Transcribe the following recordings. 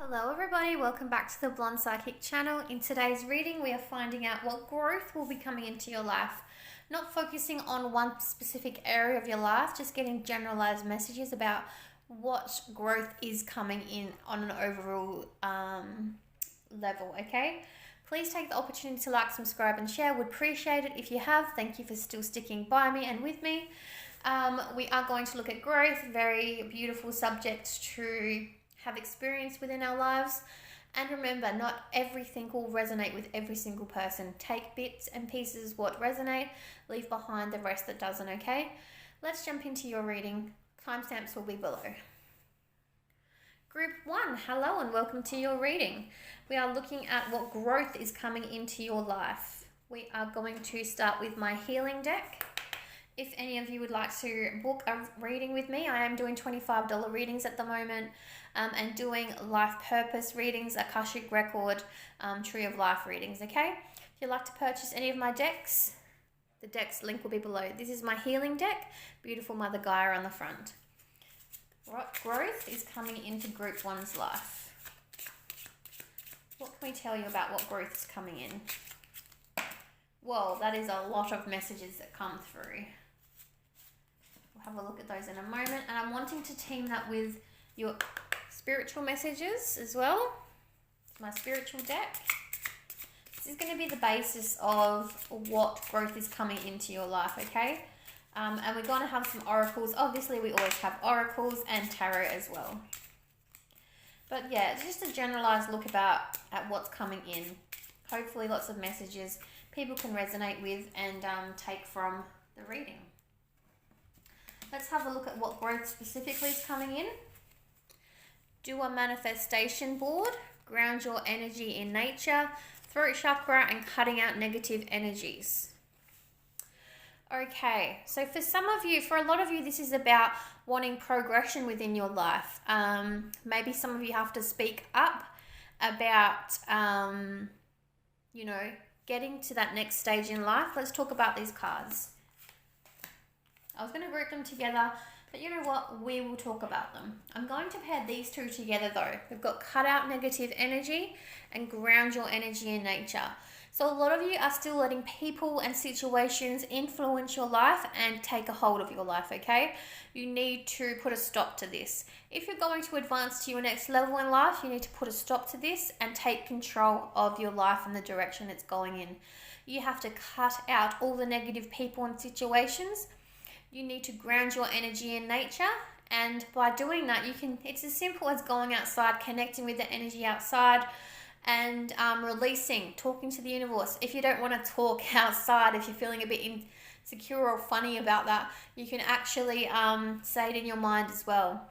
Hello everybody, welcome back to the Blonde Psychic channel. In today's reading we are finding out what growth will be coming into your life. Not focusing on one specific area of your life, just getting generalized messages about what growth is coming in on an overall level, okay? Please take the opportunity to like, subscribe and share. Would appreciate it if you have. Thank you for still sticking by me and with me. We are going to look at growth, very beautiful subject to have experience within our lives. And remember, not everything will resonate with every single person. Take bits and pieces what resonate, leave behind the rest that doesn't, okay? Let's jump into your reading. Timestamps will be below. Group 1, hello and welcome to your reading. We are looking at what growth is coming into your life. We are going to start with my healing deck. If any of you would like to book a reading with me, I am doing $25 readings at the moment and doing life purpose readings, Akashic Record, Tree of Life readings, okay? If you'd like to purchase any of my decks, the deck's link will be below. This is my healing deck, beautiful Mother Gaia on the front. What growth is coming into Group 1's life? What can we tell you about what growth is coming in? Well, that is a lot of messages that come through. We'll have a look at those in a moment. And I'm wanting to team that with your spiritual messages as well. My spiritual deck. This is going to be the basis of what growth is coming into your life, okay? And we're going to have some oracles. Obviously, we always have oracles and tarot as well. But yeah, it's just a generalized look at what's coming in. Hopefully, lots of messages people can resonate with and take from the reading. Let's have a look at what growth specifically is coming in. Do a manifestation board, ground your energy in nature, throat chakra, and cutting out negative energies. Okay, so for some of you, for a lot of you, this is about wanting progression within your life. Maybe some of you have to speak up about, getting to that next stage in life. Let's talk about these cards. I was going to group them together, but you know what? We will talk about them. I'm going to pair these two together though. We've got cut out negative energy and ground your energy in nature. So a lot of you are still letting people and situations influence your life and take a hold of your life, okay? You need to put a stop to this. If you're going to advance to your next level in life, you need to put a stop to this and take control of your life and the direction it's going in. You have to cut out all the negative people and situations. You need to ground your energy in nature. And by doing that, it's as simple as going outside, connecting with the energy outside, and releasing, talking to the universe. If you don't want to talk outside, if you're feeling a bit insecure or funny about that, you can actually say it in your mind as well.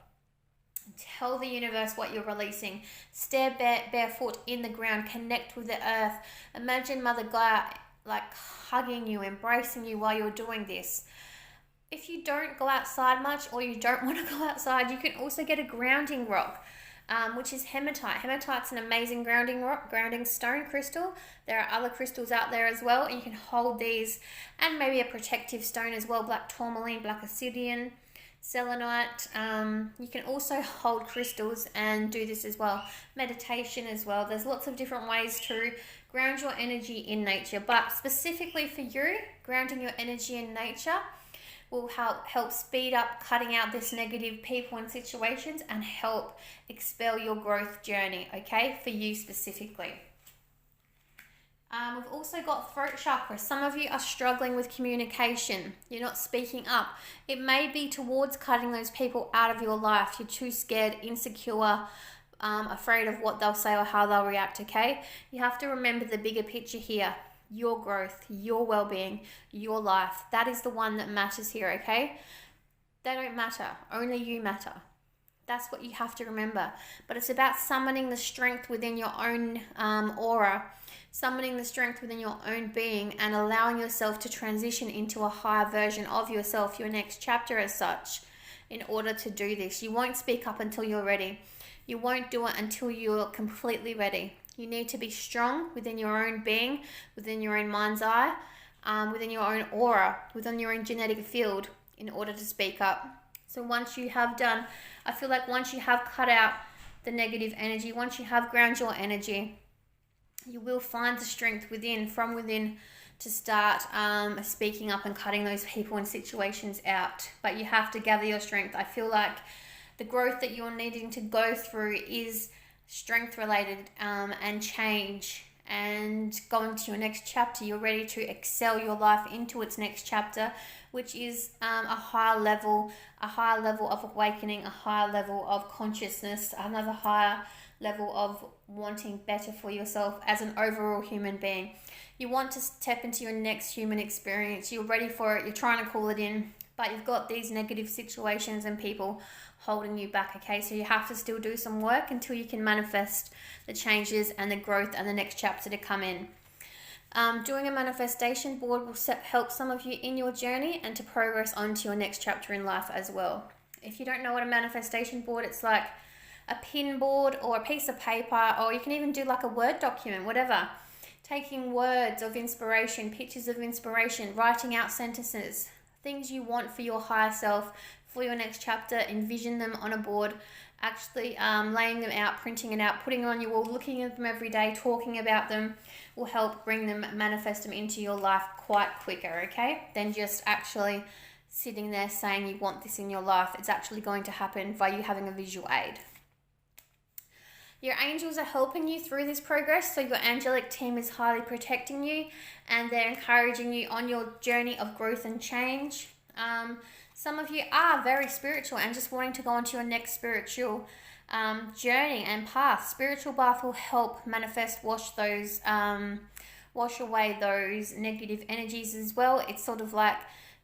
Tell the universe what you're releasing. Stare barefoot in the ground, connect with the earth. Imagine Mother Gaia like hugging you, embracing you while you're doing this. If you don't go outside much or you don't want to go outside, you can also get a grounding rock, which is hematite. Hematite's an amazing grounding rock, grounding stone crystal. There are other crystals out there as well. And you can hold these and maybe a protective stone as well, black tourmaline, black obsidian, selenite. You can also hold crystals and do this as well. Meditation as well. There's lots of different ways to ground your energy in nature. But specifically for you, grounding your energy in nature will help speed up cutting out this negative people and situations and help expel your growth journey, okay, for you specifically. We've also got throat chakra. Some of you are struggling with communication. You're not speaking up. It may be towards cutting those people out of your life. You're too scared, insecure, afraid of what they'll say or how they'll react, okay? You have to remember the bigger picture here. Your growth, your well-being, your life. That is the one that matters here, okay? They don't matter. Only you matter. That's what you have to remember. But it's about summoning the strength within your own aura, summoning the strength within your own being and allowing yourself to transition into a higher version of yourself, your next chapter as such, in order to do this. You won't speak up until you're ready. You won't do it until you're completely ready. You need to be strong within your own being, within your own mind's eye, within your own aura, within your own genetic field in order to speak up. So once you have done, I feel like once you have cut out the negative energy. Once you have ground your energy, you will find the strength from within to start speaking up and cutting those people and situations out. But you have to gather your strength. I feel like the growth that you're needing to go through is strength related and change, and going to your next chapter. You're ready to excel your life into its next chapter, which is a higher level of awakening, a higher level of consciousness, another higher level of wanting better for yourself as an overall human being. You want to step into your next human experience. You're ready for it. You're trying to call it in, but you've got these negative situations and people holding you back, okay? So you have to still do some work until you can manifest the changes and the growth and the next chapter to come in. Doing a manifestation board will help some of you in your journey and to progress on to your next chapter in life as well. If you don't know what a manifestation board, it's like a pin board or a piece of paper, or you can even do like a Word document, whatever. Taking words of inspiration, pictures of inspiration, writing out sentences, things you want for your higher self, for your next chapter, envision them on a board, actually laying them out, printing it out, putting it on your wall, looking at them every day, talking about them will help bring them, manifest them into your life quite quicker, okay? Than just actually sitting there saying you want this in your life. It's actually going to happen by you having a visual aid. Your angels are helping you through this progress, so your angelic team is highly protecting you and they're encouraging you on your journey of growth and change. Some of you are very spiritual and just wanting to go on to your next spiritual journey and path. Spiritual bath will help manifest, wash away those negative energies as well. It's sort of like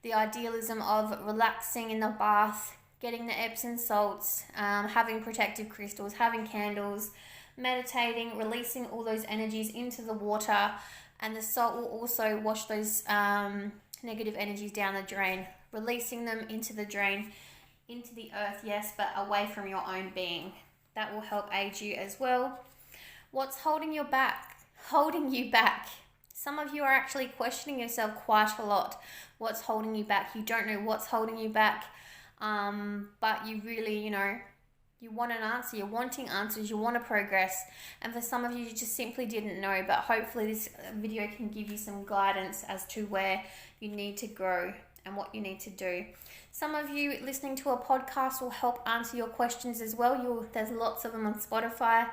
the idealism of relaxing in the bath, getting the Epsom salts, having protective crystals, having candles, meditating, releasing all those energies into the water, and the salt will also wash those negative energies down the drain, releasing them into the drain, into the earth, yes, but away from your own being. That will help aid you as well. What's holding you back? Some of you are actually questioning yourself quite a lot. What's holding you back? You don't know what's holding you back. But you really, you want an answer, you're wanting answers, you want to progress. And for some of you, you just simply didn't know, but hopefully this video can give you some guidance as to where you need to grow and what you need to do. Some of you listening to a podcast will help answer your questions as well. There's lots of them on Spotify.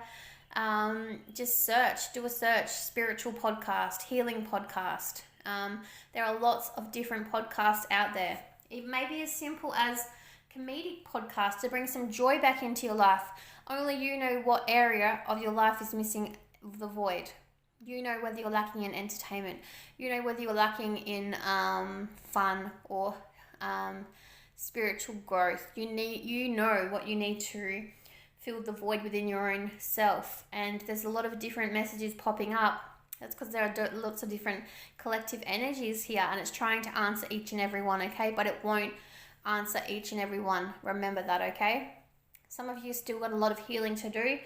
Just do a search, spiritual podcast, healing podcast. There are lots of different podcasts out there. It may be as simple as comedic podcasts to bring some joy back into your life. Only you know what area of your life is missing the void. You know whether you're lacking in entertainment. You know whether you're lacking in fun or spiritual growth. You know what you need to fill the void within your own self. And there's a lot of different messages popping up. That's because there are lots of different collective energies here, and it's trying to answer each and every one, okay? But it won't answer each and every one. Remember that, okay? Some of you still got a lot of healing to do.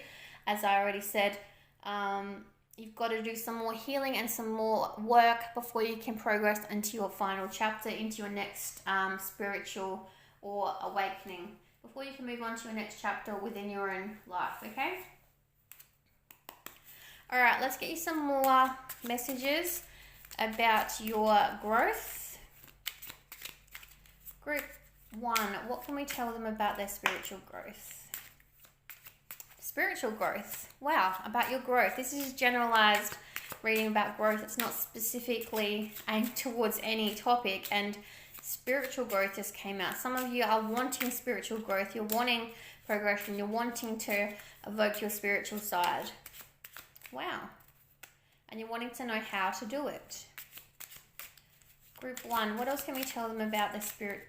As I already said, you've got to do some more healing and some more work before you can progress into your final chapter, into your next spiritual or awakening, before you can move on to your next chapter within your own life, okay? All right, let's get you some more messages about your growth. Group 1, what can we tell them about their spiritual growth? Spiritual growth. Wow, about your growth. This is generalized reading about growth. It's not specifically aimed towards any topic, and spiritual growth just came out. Some of you are wanting spiritual growth. You're wanting progression. You're wanting to evoke your spiritual side. Wow. And you're wanting to know how to do it. Group 1, what else can we tell them about the spirit?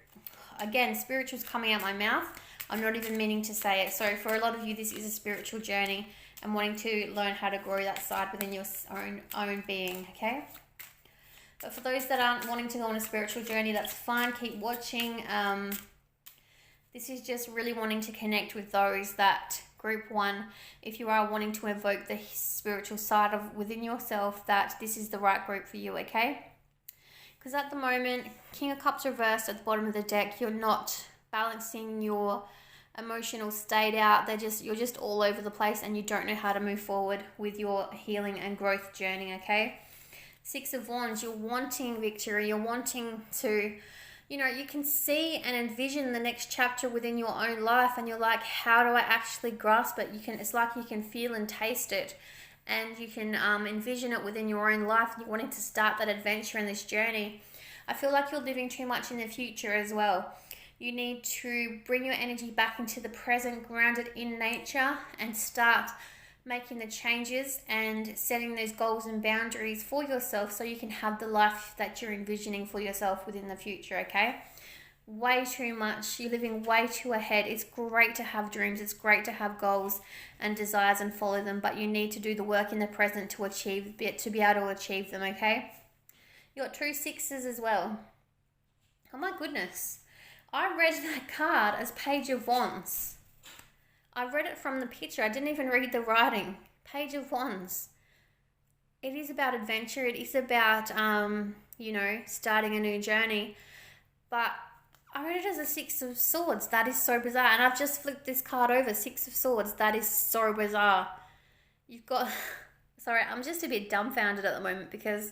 Again, spiritual's coming out my mouth. I'm not even meaning to say it. So for a lot of you, this is a spiritual journey and wanting to learn how to grow that side within your own being, okay? But for those that aren't wanting to go on a spiritual journey, that's fine. Keep watching. This is just really wanting to connect with those that Group 1, if you are wanting to evoke the spiritual side of within yourself, that this is the right group for you, okay? Because at the moment, King of Cups reversed at the bottom of the deck, you're not balancing your emotional state out. You're just all over the place and you don't know how to move forward with your healing and growth journey, okay? Six of Wands, you're wanting victory. You're wanting to, you can see and envision the next chapter within your own life, and you're like, how do I actually grasp it? It's like you can feel and taste it, and you can envision it within your own life, and you're wanting to start that adventure in this journey. I feel like you're living too much in the future as well. You need to bring your energy back into the present, grounded in nature, and start making the changes and setting those goals and boundaries for yourself so you can have the life that you're envisioning for yourself within the future, okay? Way too much. You're living way too ahead. It's great to have dreams. It's great to have goals and desires and follow them, but you need to do the work in the present to be able to achieve them, okay? You got 2 sixes as well. Oh my goodness. I read that card as Page of Wands. I read it from the picture. I didn't even read the writing. Page of Wands. It is about adventure. It is about, starting a new journey. But I read it as a 6 of Swords. That is so bizarre. And I've just flipped this card over. 6 of Swords. That is so bizarre. You've got... Sorry, I'm just a bit dumbfounded at the moment because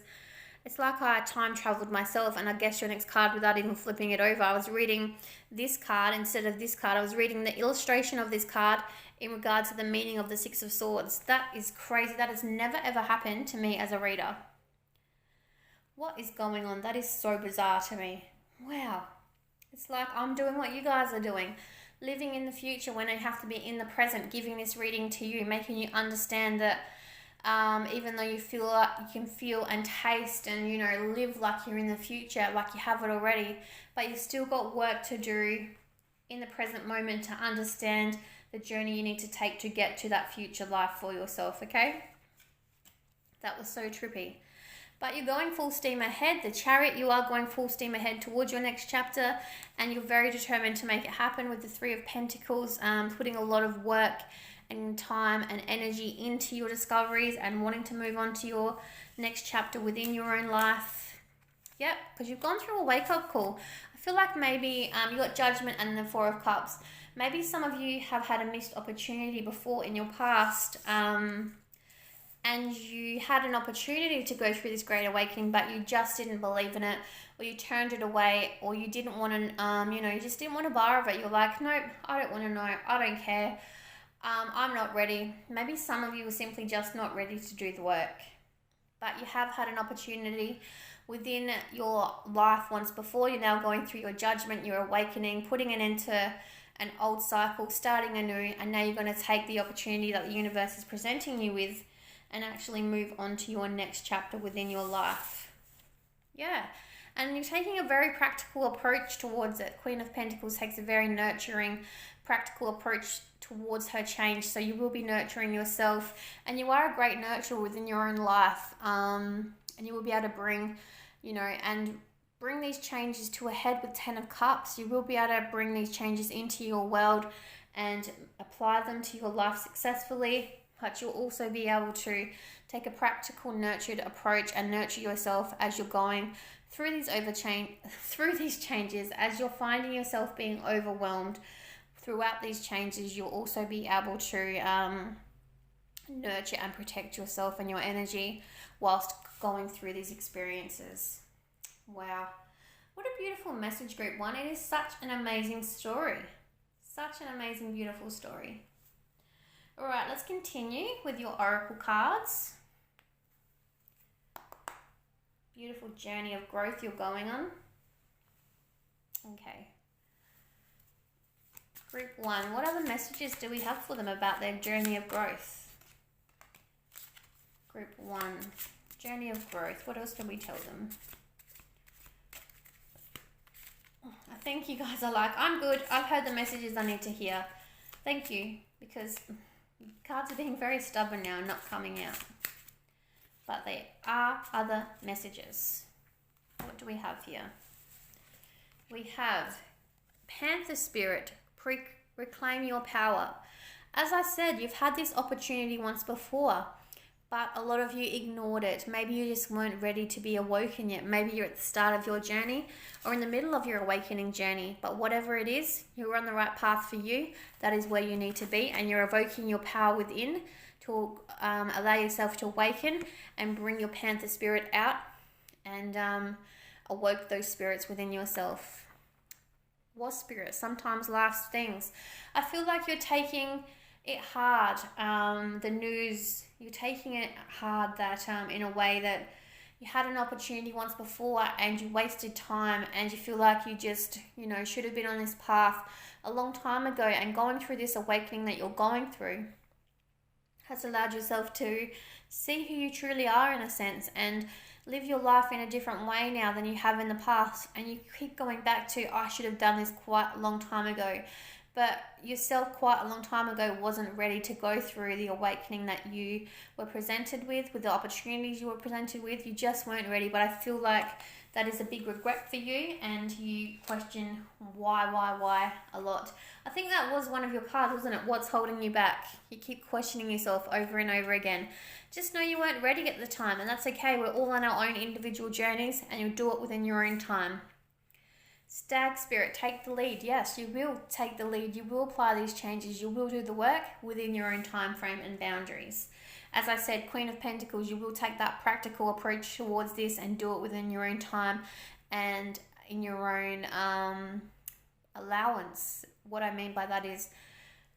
it's like I time traveled myself, and I guess your next card without even flipping it over. I was reading this card instead of this card. I was reading the illustration of this card in regard to the meaning of the 6 of Swords. That is crazy. That has never ever happened to me as a reader. What is going on? That is so bizarre to me. Wow. It's like I'm doing what you guys are doing. Living in the future when I have to be in the present, giving this reading to you, making you understand that even though you feel like you can feel and taste and live like you're in the future, like you have it already, but you've still got work to do in the present moment to understand the journey you need to take to get to that future life for yourself, okay? That was so trippy. But you're going full steam ahead. The Chariot, you are going full steam ahead towards your next chapter, and you're very determined to make it happen with the 3 of Pentacles, putting a lot of work and time and energy into your discoveries and wanting to move on to your next chapter within your own life. Yep, because you've gone through a wake-up call. I feel like maybe you got Judgment and the 4 of Cups. Maybe some of you have had a missed opportunity before in your past, and you had an opportunity to go through this great awakening, but you just didn't believe in it, or you turned it away, or you didn't want to, you just didn't want a bar of it. You're like, nope, I don't want to know. I don't care. I'm not ready. Maybe some of you are simply just not ready to do the work, but you have had an opportunity within your life once before. You're now going through your judgment, your awakening, putting an end to an old cycle, starting anew, and now you're going to take the opportunity that the universe is presenting you with and actually move on to your next chapter within your life. Yeah. And you're taking a very practical approach towards it. Queen of Pentacles takes a very nurturing, practical approach towards her change. So you will be nurturing yourself, and you are a great nurturer within your own life. And you will be able to bring, and bring these changes to a head with 10 of Cups. You will be able to bring these changes into your world and apply them to your life successfully. But you'll also be able to take a practical, nurtured approach and nurture yourself as you're going through these changes. As you're finding yourself being overwhelmed throughout these changes, you'll also be able to nurture and protect yourself and your energy whilst going through these experiences. Wow. What a beautiful message, Group 1. It is such an amazing story. Such an amazing, beautiful story. All right, let's continue with your oracle cards. Beautiful journey of growth you're going on. Okay. Group 1, what other messages do we have for them about their journey of growth? Group 1, journey of growth. What else can we tell them? I think you guys are like, I'm good. I've heard the messages I need to hear. Thank you, because cards are being very stubborn now and not coming out. But there are other messages. What do we have here? We have Panther Spirit, reclaim your power. As I said, you've had this opportunity once before, but a lot of you ignored it. Maybe you just weren't ready to be awoken yet. Maybe you're at the start of your journey or in the middle of your awakening journey. But whatever it is, you're on the right path for you. That is where you need to be, and you're evoking your power within to allow yourself to awaken and bring your panther spirit out and awoke those spirits within yourself. Wasp spirit sometimes last things. I feel like you're taking it hard. The news, you're taking it hard that in a way that you had an opportunity once before and you wasted time, and you feel like you just, should have been on this path a long time ago, and going through this awakening that you're going through has allowed yourself to see who you truly are in a sense and live your life in a different way now than you have in the past. And you keep going back to, I should have done this quite a long time ago. But yourself quite a long time ago wasn't ready to go through the awakening that you were presented with the opportunities you were presented with. You just weren't ready. But I feel like that is a big regret for you, and you question why a lot. I think that was one of your cards, wasn't it? What's holding you back? You keep questioning yourself over and over again. Just know you weren't ready at the time, and that's okay. We're all on our own individual journeys, and you'll do it within your own time. Stag spirit, take the lead. Yes, you will take the lead. You will apply these changes. You will do the work within your own time frame and boundaries. As I said, Queen of Pentacles, you will take that practical approach towards this and do it within your own time and in your own allowance. What I mean by that is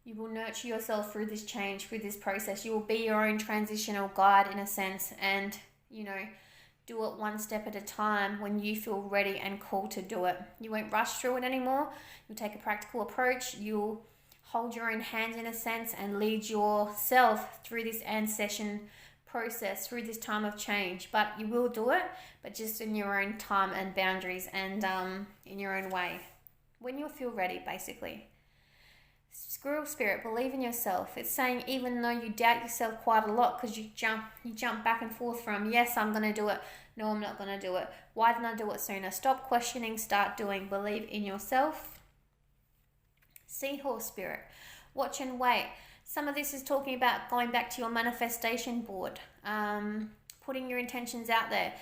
you will nurture yourself through this change, through this process. You will be your own transitional guide in a sense, and, do it one step at a time when you feel ready and called to do it. You won't rush through it anymore. You'll take a practical approach. You'll hold your own hand in a sense and lead yourself through this ancession process, through this time of change. But you will do it, but just in your own time and boundaries, and in your own way, when you feel ready, basically. Squirrel spirit, believe in yourself. It's saying even though you doubt yourself quite a lot, because you jump back and forth from, yes, I'm going to do it, no, I'm not going to do it, why didn't I do it sooner? Stop questioning, start doing. Believe in yourself. Seahorse spirit, watch and wait. Some of this is talking about going back to your manifestation board, putting your intentions out there,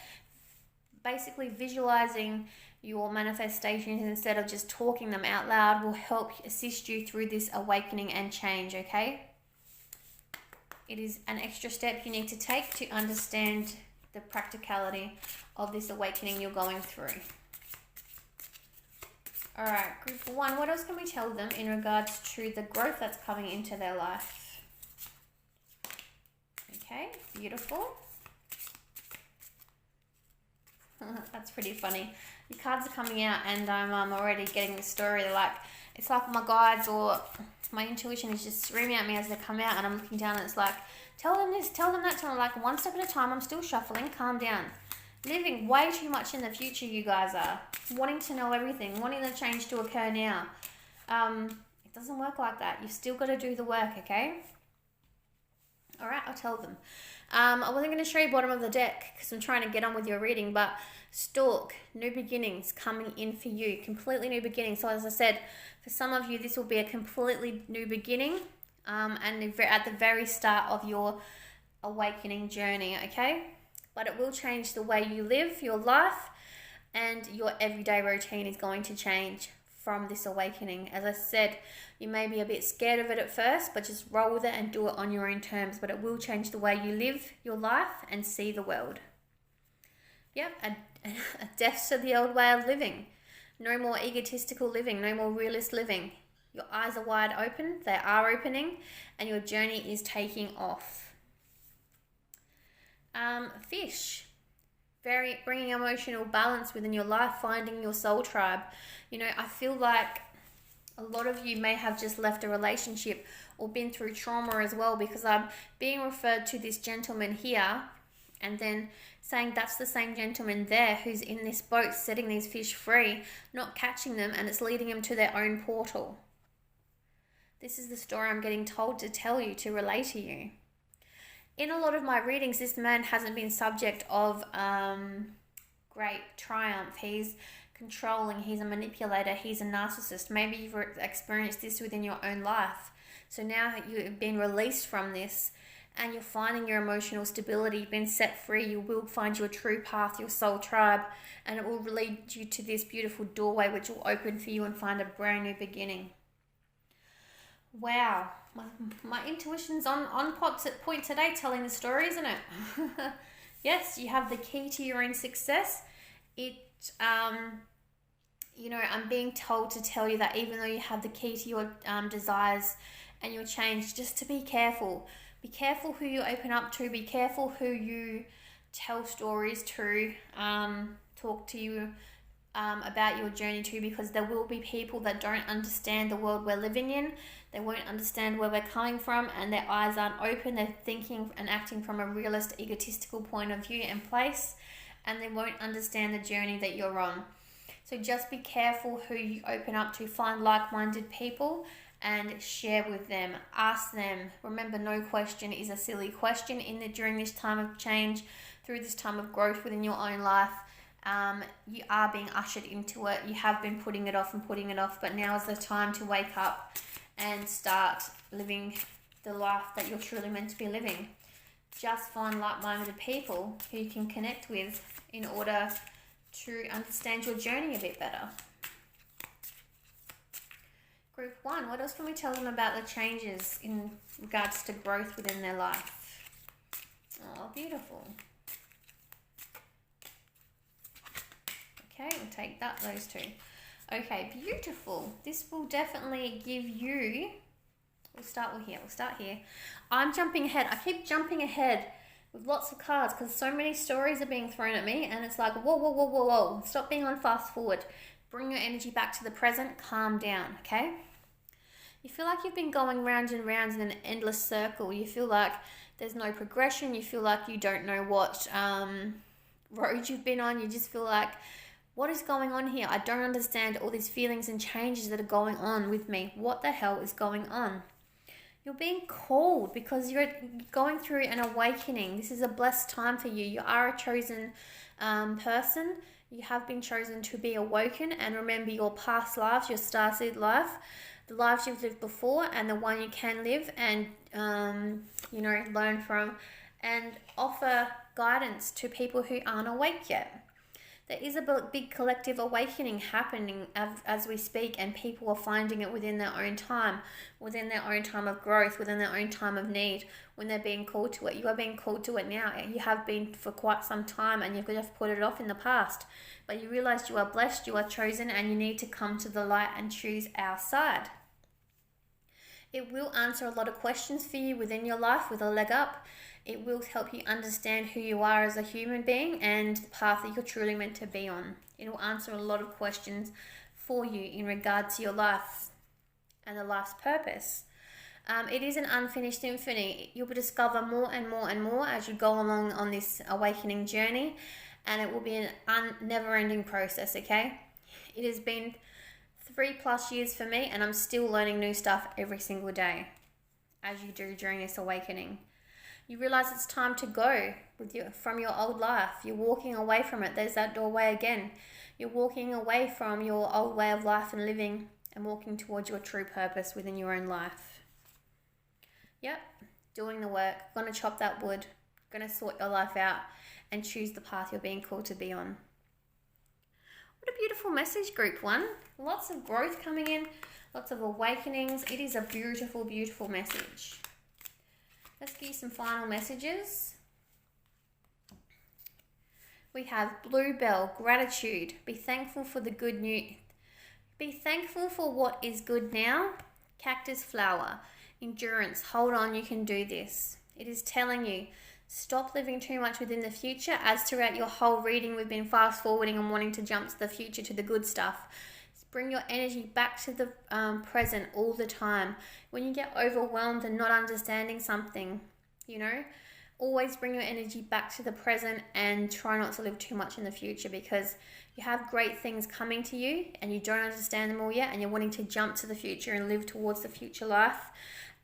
basically visualizing your manifestations instead of just talking them out loud will help assist you through this awakening and change, okay? It is an extra step you need to take to understand the practicality of this awakening you're going through. All right, group 1, what else can we tell them in regards to the growth that's coming into their life? Okay, beautiful. That's pretty funny. The cards are coming out, and I'm already getting the story. It's like my guides or my intuition is just screaming at me as they come out, and I'm looking down, and it's like, tell them this, tell them that, tell them, like, one step at a time. I'm still shuffling. Calm down. Living way too much in the future, you guys are. Wanting to know everything, wanting the change to occur now. It doesn't work like that. You've still got to do the work, okay? All right, I'll tell them. I wasn't going to show you bottom of the deck because I'm trying to get on with your reading, but Stork, new beginnings coming in for you, completely new beginning. So as I said, for some of you, this will be a completely new beginning, and at the very start of your awakening journey, okay? But it will change the way you live your life, and your everyday routine is going to change from this awakening. As I said, you may be a bit scared of it at first, but just roll with it and do it on your own terms. But it will change the way you live your life and see the world. Yep, a death to the old way of living. No more egotistical living, no more realist living. Your eyes are wide open, they are opening, and your journey is taking off. Fish, bringing emotional balance within your life, finding your soul tribe. I feel like a lot of you may have just left a relationship or been through trauma as well, because I'm being referred to this gentleman here, and then saying that's the same gentleman there who's in this boat setting these fish free, not catching them, and it's leading them to their own portal. This is the story I'm getting told to tell you, to relay to you. In a lot of my readings, this man hasn't been subject of great triumph. He's controlling, he's a manipulator, he's a narcissist. Maybe you've experienced this within your own life. So now you've been released from this, and you're finding your emotional stability, you've been set free, you will find your true path, your soul tribe, and it will lead you to this beautiful doorway which will open for you and find a brand new beginning. Wow, my intuition's on point today, telling the story, isn't it? Yes, you have the key to your own success. I'm being told to tell you that even though you have the key to your desires and your change, just to be careful. Be careful who you open up to. Be careful who you tell stories to, talk to you about your journey to, because there will be people that don't understand the world we're living in. They won't understand where we're coming from, and their eyes aren't open. They're thinking and acting from a realist, egotistical point of view and place, and they won't understand the journey that you're on. So just be careful who you open up to. Find like-minded people and share with them. Ask them. Remember, no question is a silly question during this time of change, through this time of growth within your own life. You are being ushered into it. You have been putting it off, but now is the time to wake up and start living the life that you're truly meant to be living. Just find like-minded people who you can connect with in order to understand your journey a bit better. Group 1, what else can we tell them about the changes in regards to growth within their life? Oh, beautiful. Okay, we'll take those two. Okay, beautiful. This will definitely give you... We'll start here. I'm jumping ahead. I keep jumping ahead with lots of cards because so many stories are being thrown at me, and it's like, whoa. Stop being on fast forward. Bring your energy back to the present. Calm down, okay? You feel like you've been going round and round in an endless circle. You feel like there's no progression. You feel like you don't know what road you've been on. You just feel like, what is going on here? I don't understand all these feelings and changes that are going on with me. What the hell is going on? You're being called because you're going through an awakening. This is a blessed time for you. You are a chosen person. You have been chosen to be awoken, and remember your past lives, your starseed life, the lives you've lived before and the one you can live, and learn from and offer guidance to people who aren't awake yet. There is a big collective awakening happening as we speak, and people are finding it within their own time of growth, within their own time of need, when they're being called to it. You are being called to it now. You have been for quite some time, and you've just put it off in the past. But you realize you are blessed, you are chosen, and you need to come to the light and choose our side. It will answer a lot of questions for you within your life with a leg up. It will help you understand who you are as a human being and the path that you're truly meant to be on. It will answer a lot of questions for you in regard to your life and the life's purpose. It is an unfinished symphony. You'll discover more and more as you go along on this awakening journey, and it will be a never-ending process, okay? It has been 3+ years for me, and I'm still learning new stuff every single day, as you do during this awakening. You realize it's time to go from your old life. You're walking away from it. There's that doorway again. You're walking away from your old way of life and living and walking towards your true purpose within your own life. Yep, doing the work. Gonna chop that wood. Gonna sort your life out and choose the path you're being called to be on. What a beautiful message, Group 1. Lots of growth coming in. Lots of awakenings. It is a beautiful, beautiful message. Let's give you some final messages. We have Bluebell, gratitude. Be thankful for the good news. Be thankful for what is good now. Cactus flower, endurance. Hold on, you can do this. It is telling you, stop living too much within the future. As throughout your whole reading, we've been fast forwarding and wanting to jump to the future, to the good stuff. Bring your energy back to the present all the time. When you get overwhelmed and not understanding something, always bring your energy back to the present and try not to live too much in the future, because you have great things coming to you and you don't understand them all yet, and you're wanting to jump to the future and live towards the future life.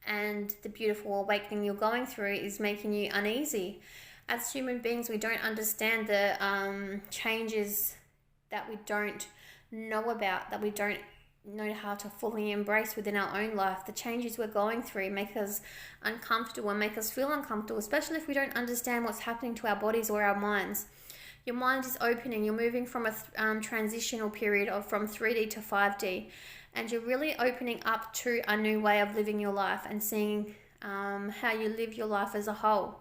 And the beautiful awakening you're going through is making you uneasy. As human beings, we don't understand the changes that we don't know about, that we don't know how to fully embrace within our own life. The changes we're going through make us uncomfortable and make us feel uncomfortable, especially if we don't understand what's happening to our bodies or our minds. Your mind is opening. You're moving from a transitional period of from 3D to 5D, and you're really opening up to a new way of living your life and seeing how you live your life as a whole.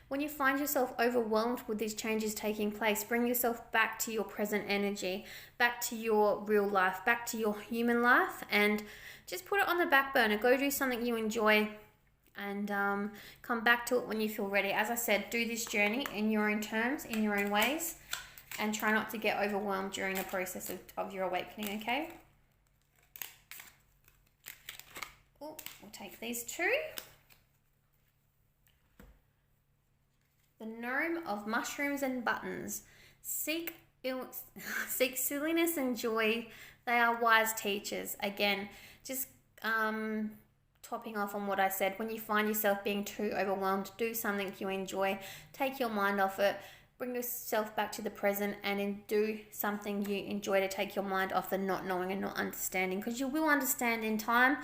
When you find yourself overwhelmed with these changes taking place, bring yourself back to your present energy, back to your real life, back to your human life, and just put it on the back burner. Go do something you enjoy and come back to it when you feel ready. As I said, do this journey in your own terms, in your own ways, and try not to get overwhelmed during the process of your awakening, okay? We'll take these two. The gnome of mushrooms and buttons. Seek silliness and joy. They are wise teachers. Again, just topping off on what I said. When you find yourself being too overwhelmed, do something you enjoy. Take your mind off it. Bring yourself back to the present and do something you enjoy to take your mind off the not knowing and not understanding, because you will understand in time.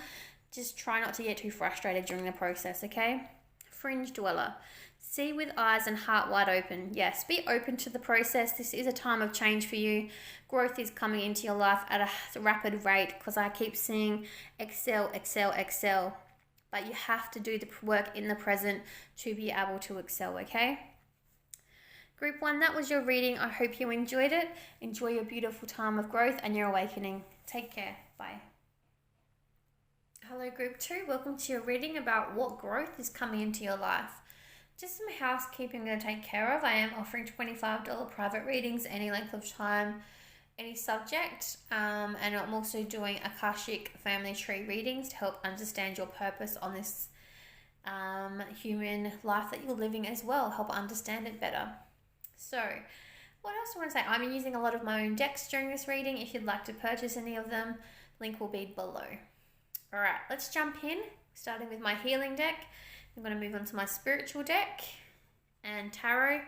Just try not to get too frustrated during the process, okay? Fringe dweller. See with eyes and heart wide open. Yes, be open to the process. This is a time of change for you. Growth is coming into your life at a rapid rate, because I keep seeing excel, excel, excel. But you have to do the work in the present to be able to excel, okay? Group 1, that was your reading. I hope you enjoyed it. Enjoy your beautiful time of growth and your awakening. Take care. Bye. Hello, Group 2. Welcome to your reading about what growth is coming into your life. Just some housekeeping I'm going to take care of. I am offering $25 private readings, any length of time, any subject. And I'm also doing Akashic family tree readings to help understand your purpose on this human life that you're living as well. Help understand it better. So, what else do I want to say? I'm using a lot of my own decks during this reading. If you'd like to purchase any of them, link will be below. Alright, let's jump in, starting with my healing deck. I'm going to move on to my spiritual deck and tarot,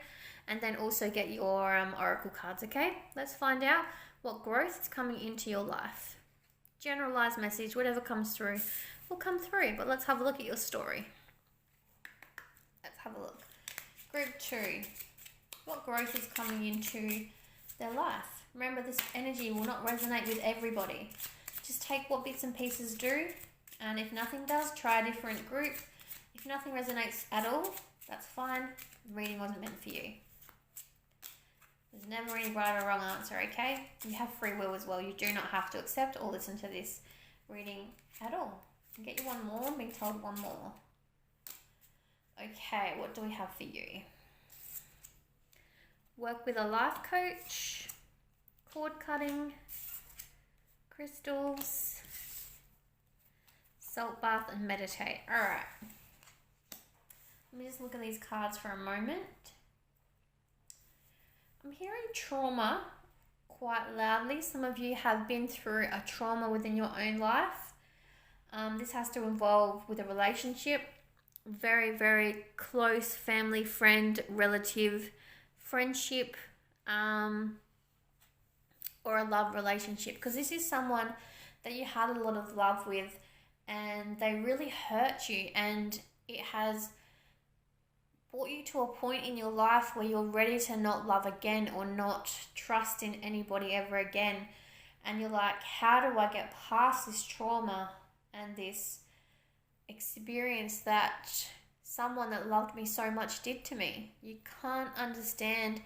and then also get your oracle cards, okay? Let's find out what growth is coming into your life. Generalized message, whatever comes through will come through, but let's have a look at your story. Let's have a look. Group 2, what growth is coming into their life? Remember, this energy will not resonate with everybody. Just take what bits and pieces do, and if nothing does, try a different group. If nothing resonates at all, that's fine. The reading wasn't meant for you. There's never any right or wrong answer, okay? You have free will as well. You do not have to accept or listen to this reading at all. I'll get you one more. I'm being told one more. Okay, what do we have for you? Work with a life coach, cord cutting, crystals, salt bath, and meditate. All right. Let me just look at these cards for a moment. I'm hearing trauma quite loudly. Some of you have been through a trauma within your own life. This has to involve with a relationship, very, very close family, friend, relative, friendship, or a love relationship. Because this is someone that you had a lot of love with and they really hurt you, and it has brought you to a point in your life where you're ready to not love again or not trust in anybody ever again. And you're like, how do I get past this trauma and this experience that someone that loved me so much did to me? You can't understand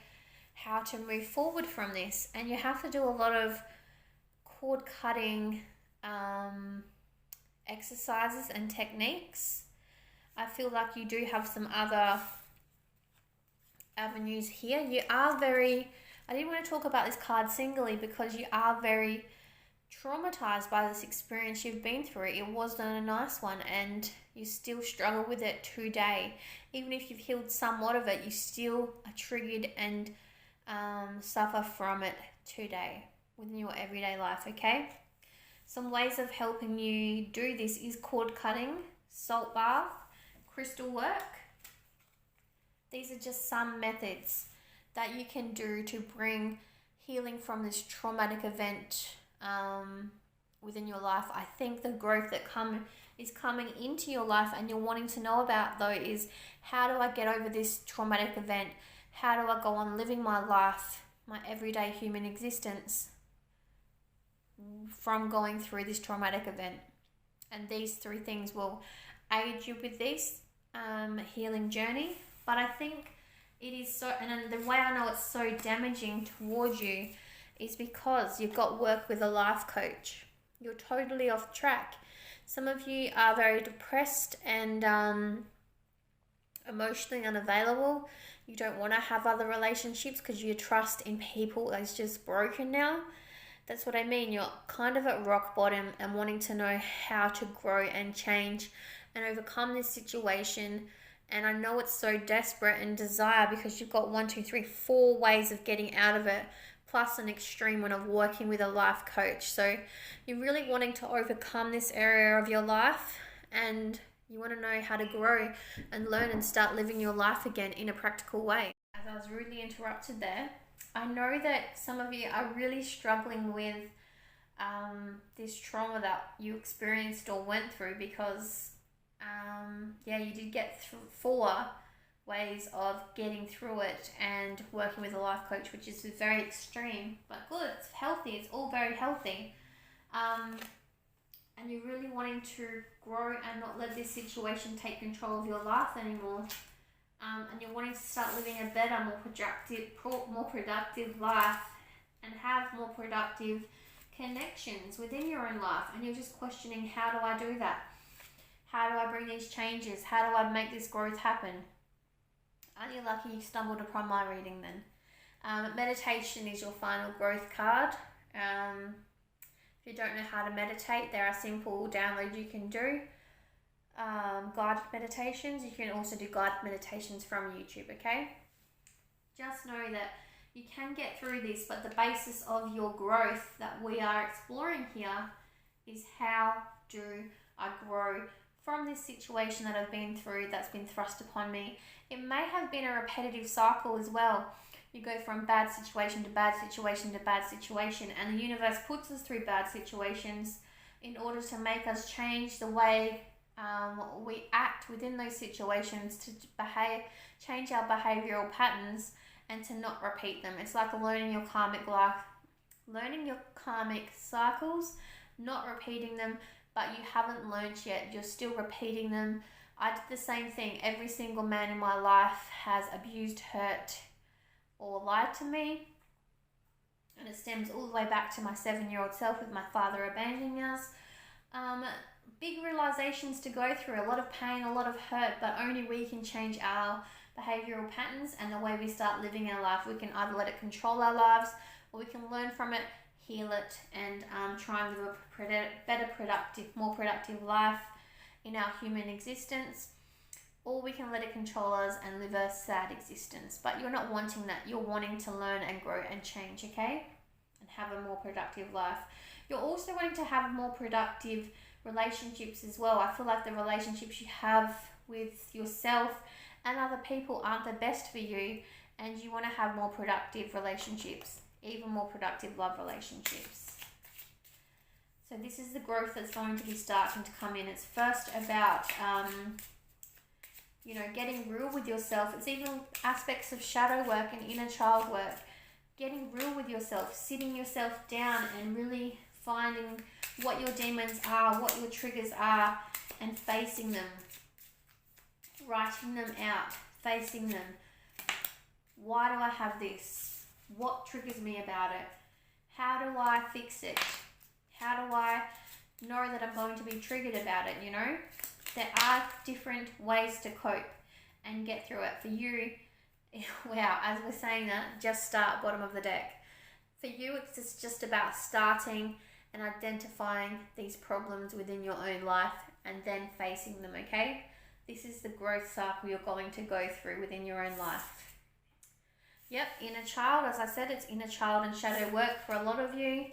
how to move forward from this, and you have to do a lot of cord cutting exercises and techniques. I feel like you do have some other avenues here. You are very, I didn't want to talk about this card singly because you are very traumatized by this experience you've been through. It wasn't a nice one, and you still struggle with it today. Even if you've healed somewhat of it, you still are triggered and suffer from it today within your everyday life, okay? Some ways of helping you do this is cord cutting, salt bath, crystal work. These are just some methods that you can do to bring healing from this traumatic event within your life. I think the growth that is coming into your life and you're wanting to know about though is, how do I get over this traumatic event? How do I go on living my life, my everyday human existence, from going through this traumatic event? And these 3 things will aid you with this healing journey. But I think it is so, and the way I know it's so damaging towards you is because you've got work with a life coach. You're totally off track. Some of you are very depressed and emotionally unavailable. You don't want to have other relationships because your trust in people is just broken now. That's what I mean. You're kind of at rock bottom and wanting to know how to grow and change and overcome this situation. And I know it's so desperate and desire because you've got 1, 2, 3, 4 ways of getting out of it, plus an extreme one of working with a life coach. So you're really wanting to overcome this area of your life, and you want to know how to grow and learn and start living your life again in a practical way. As I was rudely interrupted there, I know that some of you are really struggling with this trauma that you experienced or went through because, you did get 4 ways of getting through it and working with a life coach, which is very extreme, but good, it's healthy, it's all very healthy. And you're really wanting to grow and not let this situation take control of your life anymore. And you're wanting to start living a better, more productive life and have more productive connections within your own life. And you're just questioning, how do I do that? How do I bring these changes? How do I make this growth happen? Aren't you lucky you stumbled upon my reading then? Meditation is your final growth card. If you don't know how to meditate, there are simple downloads you can do. Guided meditations. You can also do guided meditations from YouTube, okay? Just know that you can get through this, but the basis of your growth that we are exploring here is, how do I grow from this situation that I've been through, that's been thrust upon me. It may have been a repetitive cycle as well. You go from bad situation to bad situation to bad situation, and the universe puts us through bad situations in order to make us change the way we act within those situations, to change our behavioral patterns and to not repeat them. It's like learning your karmic cycles, not repeating them, but you haven't learned yet. You're still repeating them. I did the same thing. Every single man in my life has abused, hurt, or lied to me. And it stems all the way back to my 7-year-old self with my father abandoning us. Big realizations to go through, a lot of pain, a lot of hurt, but only we can change our behavioral patterns and the way we start living our life. We can either let it control our lives, or we can learn from it, heal it, and try and live a better, more productive life in our human existence. Or we can let it control us and live a sad existence. But you're not wanting that. You're wanting to learn and grow and change, okay? And have a more productive life. You're also wanting to have more productive relationships as well. I feel like the relationships you have with yourself and other people aren't the best for you, and you want to have more productive relationships, even more productive love relationships. So this is the growth that's going to be starting to come in. It's first about getting real with yourself. It's even aspects of shadow work and inner child work. Getting real with yourself, sitting yourself down and really finding what your demons are, what your triggers are, and facing them. Writing them out, facing them. Why do I have this? What triggers me about it? How do I fix it? How do I know that I'm going to be triggered about it, There are different ways to cope and get through it. For you, wow, as we're saying that, just start bottom of the deck. For you, it's just about starting and identifying these problems within your own life and then facing them, okay? This is the growth cycle you're going to go through within your own life. Yep, inner child, as I said, it's inner child and shadow work for a lot of you.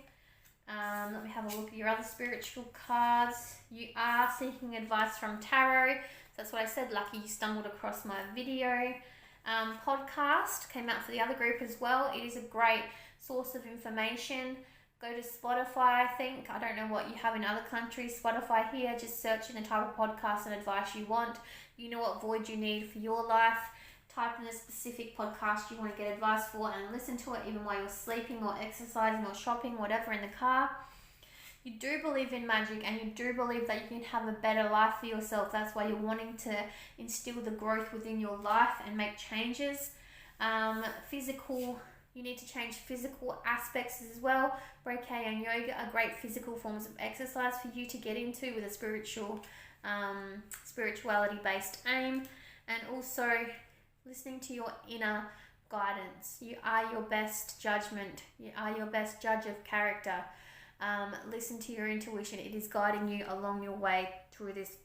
Let me have a look at your other spiritual cards. You are seeking advice from tarot. That's what I said. Lucky you stumbled across my video. Podcast came out for the other group as well. It is a great source of information. Go to Spotify, I think. I don't know what you have in other countries. Spotify here, just search in the type of podcast and advice you want. You know what void you need for your life. Type in a specific podcast you want to get advice for and listen to it even while you're sleeping or exercising or shopping, whatever, in the car. You do believe in magic and you do believe that you can have a better life for yourself. That's why you're wanting to instill the growth within your life and make changes. You need to change physical aspects as well. Reiki and yoga are great physical forms of exercise for you to get into with a spirituality-based aim. And also listening to your inner guidance. You are your best judgment. You are your best judge of character. Listen to your intuition. It is guiding you along your way through this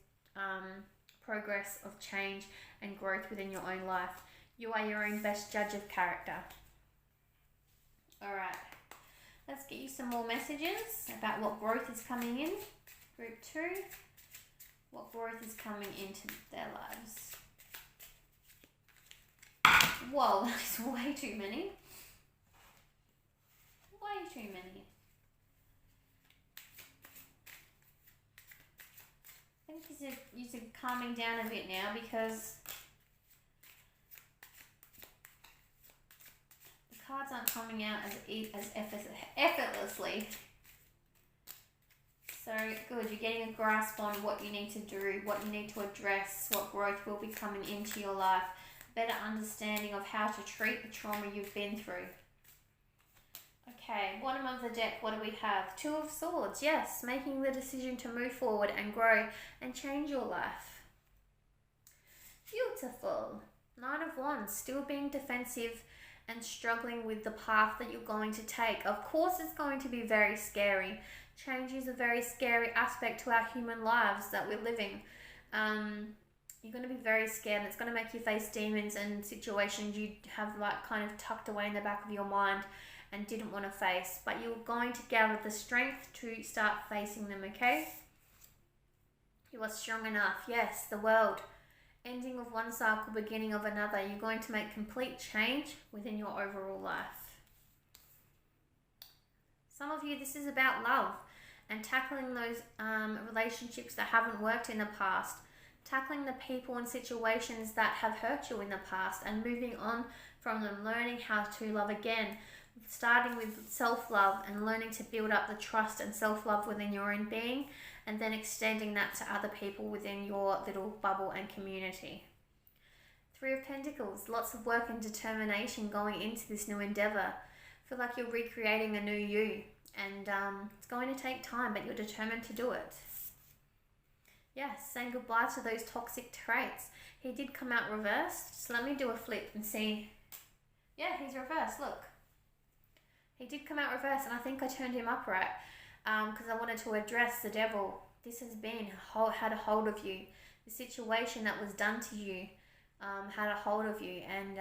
progress of change and growth within your own life. You are your own best judge of character. Alright, let's get you some more messages about what growth is coming in. Group 2, what growth is coming into their lives. Whoa, that is way too many. Way too many. I think you're calming down a bit now because cards aren't coming out as effortlessly. So good, you're getting a grasp on what you need to do, what you need to address, what growth will be coming into your life, better understanding of how to treat the trauma you've been through. Okay, bottom of the deck, what do we have? 2 of Swords, yes, making the decision to move forward and grow and change your life. Beautiful. 9 of Wands, still being defensive and struggling with the path that you're going to take. Of course, it's going to be very scary. Change is a very scary aspect to our human lives that we're living. You're going to be very scared, and it's going to make you face demons and situations you have like kind of tucked away in the back of your mind and didn't want to face. But you're going to gather the strength to start facing them, okay? You are strong enough. Yes, the World. Ending of one cycle, beginning of another. You're going to make complete change within your overall life. Some of you, this is about love and tackling those relationships that haven't worked in the past. Tackling the people and situations that have hurt you in the past and moving on from them. Learning how to love again. Starting with self-love and learning to build up the trust and self-love within your own being, and then extending that to other people within your little bubble and community. 3 of Pentacles, lots of work and determination going into this new endeavour. Feel like you're recreating a new you, and it's going to take time, but you're determined to do it. Yes, saying goodbye to those toxic traits. He did come out reversed, so let me do a flip and see. Yeah, he's reversed, look. He did come out reversed, and I think I turned him upright because I wanted to address the devil. This has been had a hold of you. The situation that was done to you had a hold of you, and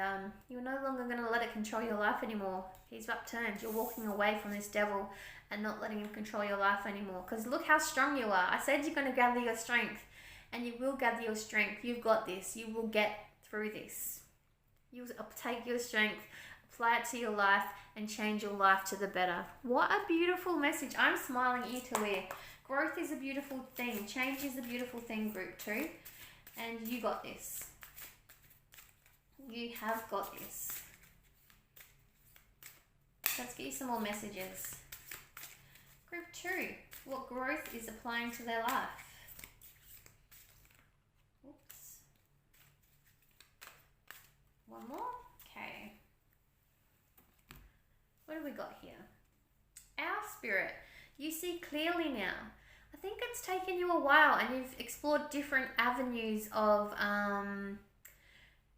you're no longer going to let it control your life anymore. He's upturned. You're walking away from this devil and not letting him control your life anymore, because look how strong you are. I said you're going to gather your strength, and you will gather your strength. You've got this. You will get through this. You'll take your strength, apply it to your life, and change your life to the better. What a beautiful message. I'm smiling ear to ear. Growth is a beautiful thing. Change is a beautiful thing, Group 2. And you got this. You have got this. Let's get you some more messages. Group 2. What growth is applying to their life? Oops. One more. Okay. What have we got here? Our Spirit. You see clearly now. I think it's taken you a while, and you've explored different avenues of,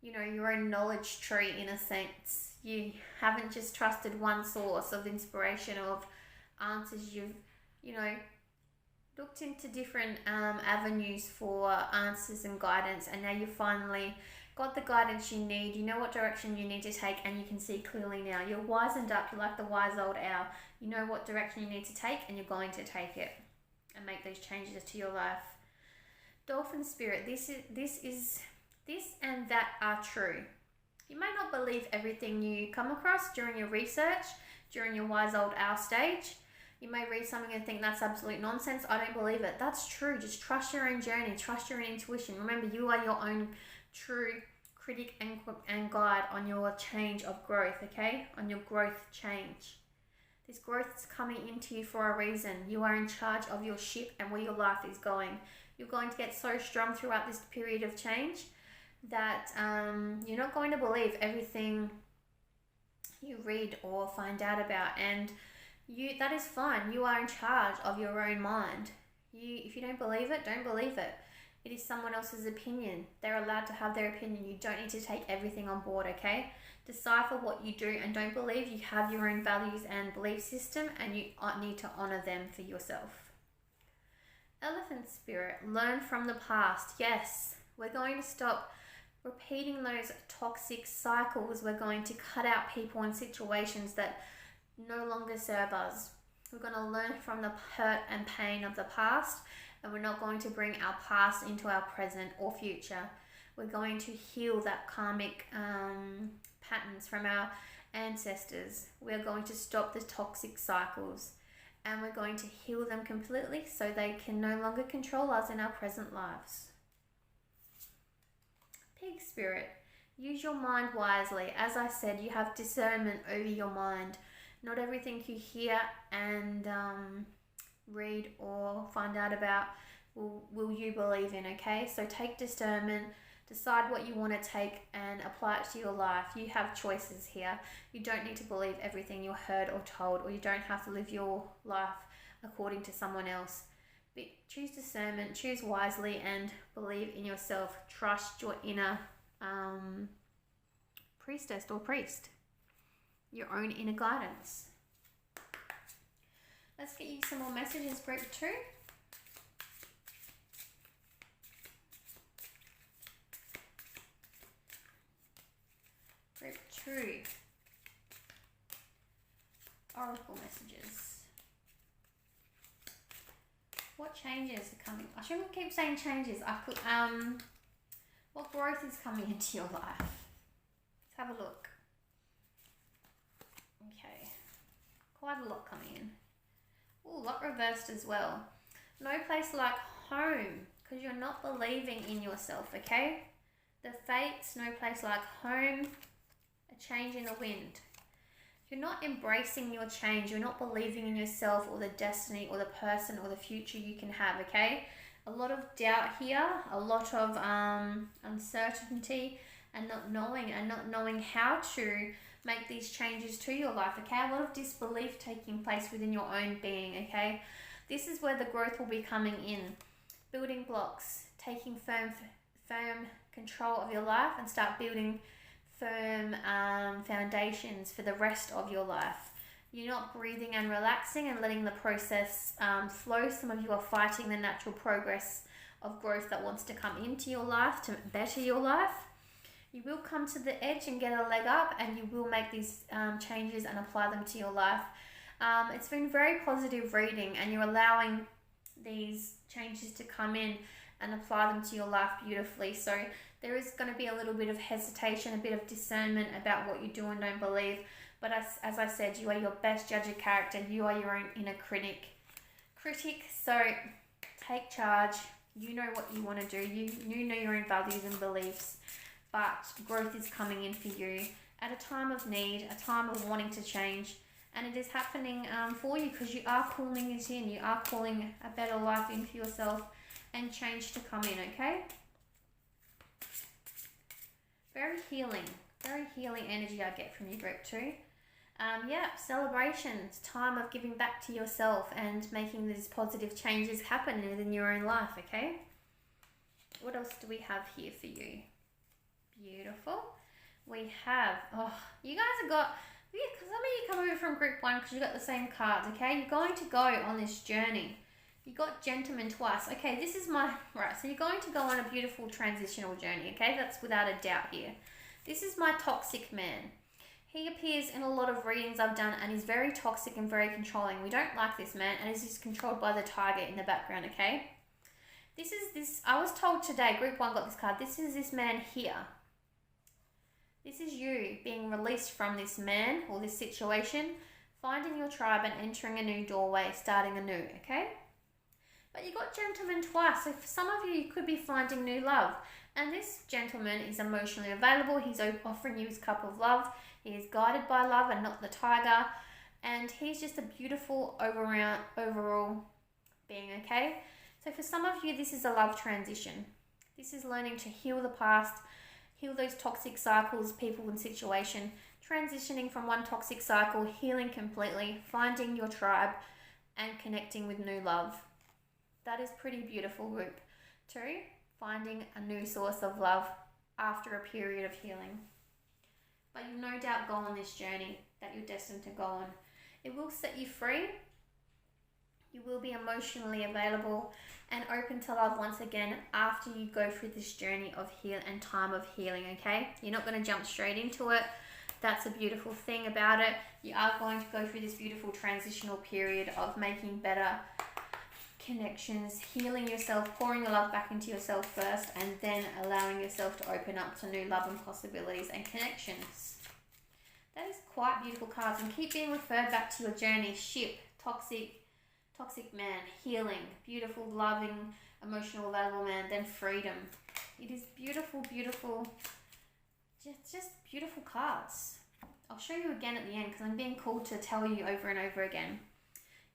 your own knowledge tree in a sense. You haven't just trusted one source of inspiration, of answers. You've, looked into different avenues for answers and guidance, and now you finally got the guidance you need. You know what direction you need to take, and you can see clearly now. You're wizened up. You're like the wise old owl. You know what direction you need to take, and you're going to take it and make those changes to your life. Dolphin Spirit, this and that are true. You may not believe everything you come across during your research, during your wise old owl stage. You may read something and think that's absolute nonsense. I don't believe it. That's true. Just trust your own journey. Trust your own intuition. Remember, you are your own true critic and guide on your change of growth, okay? On your growth change. This growth is coming into you for a reason. You are in charge of your ship and where your life is going. You're going to get so strong throughout this period of change that you're not going to believe everything you read or find out about. And that is fine. You are in charge of your own mind. If you don't believe it, don't believe it. It is someone else's opinion. They're allowed to have their opinion. You don't need to take everything on board, okay? Decipher what you do and don't believe. You have your own values and belief system, and you need to honor them for yourself. Elephant spirit, learn from the past. Yes, we're going to stop repeating those toxic cycles. We're going to cut out people and situations that no longer serve us. We're going to learn from the hurt and pain of the past, and we're not going to bring our past into our present or future. We're going to heal that karmic patterns from our ancestors. We're going to stop the toxic cycles, and we're going to heal them completely so they can no longer control us in our present lives. Pig spirit, use your mind wisely. As I said, you have discernment over your mind. Not everything you hear and read or find out about will you believe in, okay? So take discernment, decide what you want to take and apply it to your life. You have choices here. You don't need to believe everything you're heard or told, or you don't have to live your life according to someone else. But choose discernment, choose wisely, and believe in yourself. Trust your inner priestess or priest, your own inner guidance. Let's get you some more messages, group 2. Group 2. Oracle messages. What changes are coming? I shouldn't keep saying changes. What growth is coming into your life? Let's have a look. Okay. Quite a lot coming in. Ooh, a lot reversed as well. No place like home, because you're not believing in yourself, okay? The fates, no place like home, a change in the wind. You're not embracing your change. You're not believing in yourself or the destiny or the person or the future you can have, okay? A lot of doubt here, a lot of uncertainty and not knowing how to make these changes to your life, okay? A lot of disbelief taking place within your own being, okay? This is where the growth will be coming in. Building blocks, taking firm control of your life and start building firm foundations for the rest of your life. You're not breathing and relaxing and letting the process flow. Some of you are fighting the natural progress of growth that wants to come into your life to better your life. You will come to the edge and get a leg up, and you will make these changes and apply them to your life. It's been very positive reading, and you're allowing these changes to come in and apply them to your life beautifully. So there is going to be a little bit of hesitation, a bit of discernment about what you do and don't believe. But as I said, you are your best judge of character. You are your own inner critic. So take charge. You know what you want to do. You know your own values and beliefs. But growth is coming in for you at a time of need, a time of wanting to change. And it is happening for you because you are calling it in. You are calling a better life in for yourself and change to come in, okay? Very healing energy I get from you, group 2. Celebrations, time of giving back to yourself and making these positive changes happen within your own life, okay? What else do we have here for you? Beautiful. We have, you guys have got, some of you come over from group 1 because you got the same cards, okay? You're going to go on this journey. You got gentleman twice. Okay, this is right, so you're going to go on a beautiful transitional journey, okay? That's without a doubt here. This is my toxic man. He appears in a lot of readings I've done and is very toxic and very controlling. We don't like this man, and he's controlled by the tiger in the background, okay? I was told today, group 1 got this card. This is this man here. This is you being released from this man or this situation finding your tribe and entering a new doorway, starting anew, okay? But you got gentleman twice, so for some of you, you could be finding new love. And this gentleman is emotionally available. He's offering you his cup of love. He is guided by love and not the tiger. And he's just a beautiful overall being, okay? So for some of you, this is a love transition. This is learning to heal the past, heal those toxic cycles, people and situation, transitioning from one toxic cycle, healing completely, finding your tribe, and connecting with new love. That is pretty beautiful, group 2. Finding a new source of love after a period of healing. But you'll no doubt go on this journey that you're destined to go on. It will set you free. You will be emotionally available and open to love once again after you go through this journey of heal and time of healing, okay? You're not going to jump straight into it. That's a beautiful thing about it. You are going to go through this beautiful transitional period of making better connections, healing yourself, pouring your love back into yourself first, and then allowing yourself to open up to new love and possibilities and connections. That is quite beautiful cards, and keep being referred back to your journey. Ship, toxic man, healing, beautiful, loving, emotional, available man, then freedom. It is beautiful, just beautiful cards. I'll show you again at the end because I'm being called to tell you over and over again.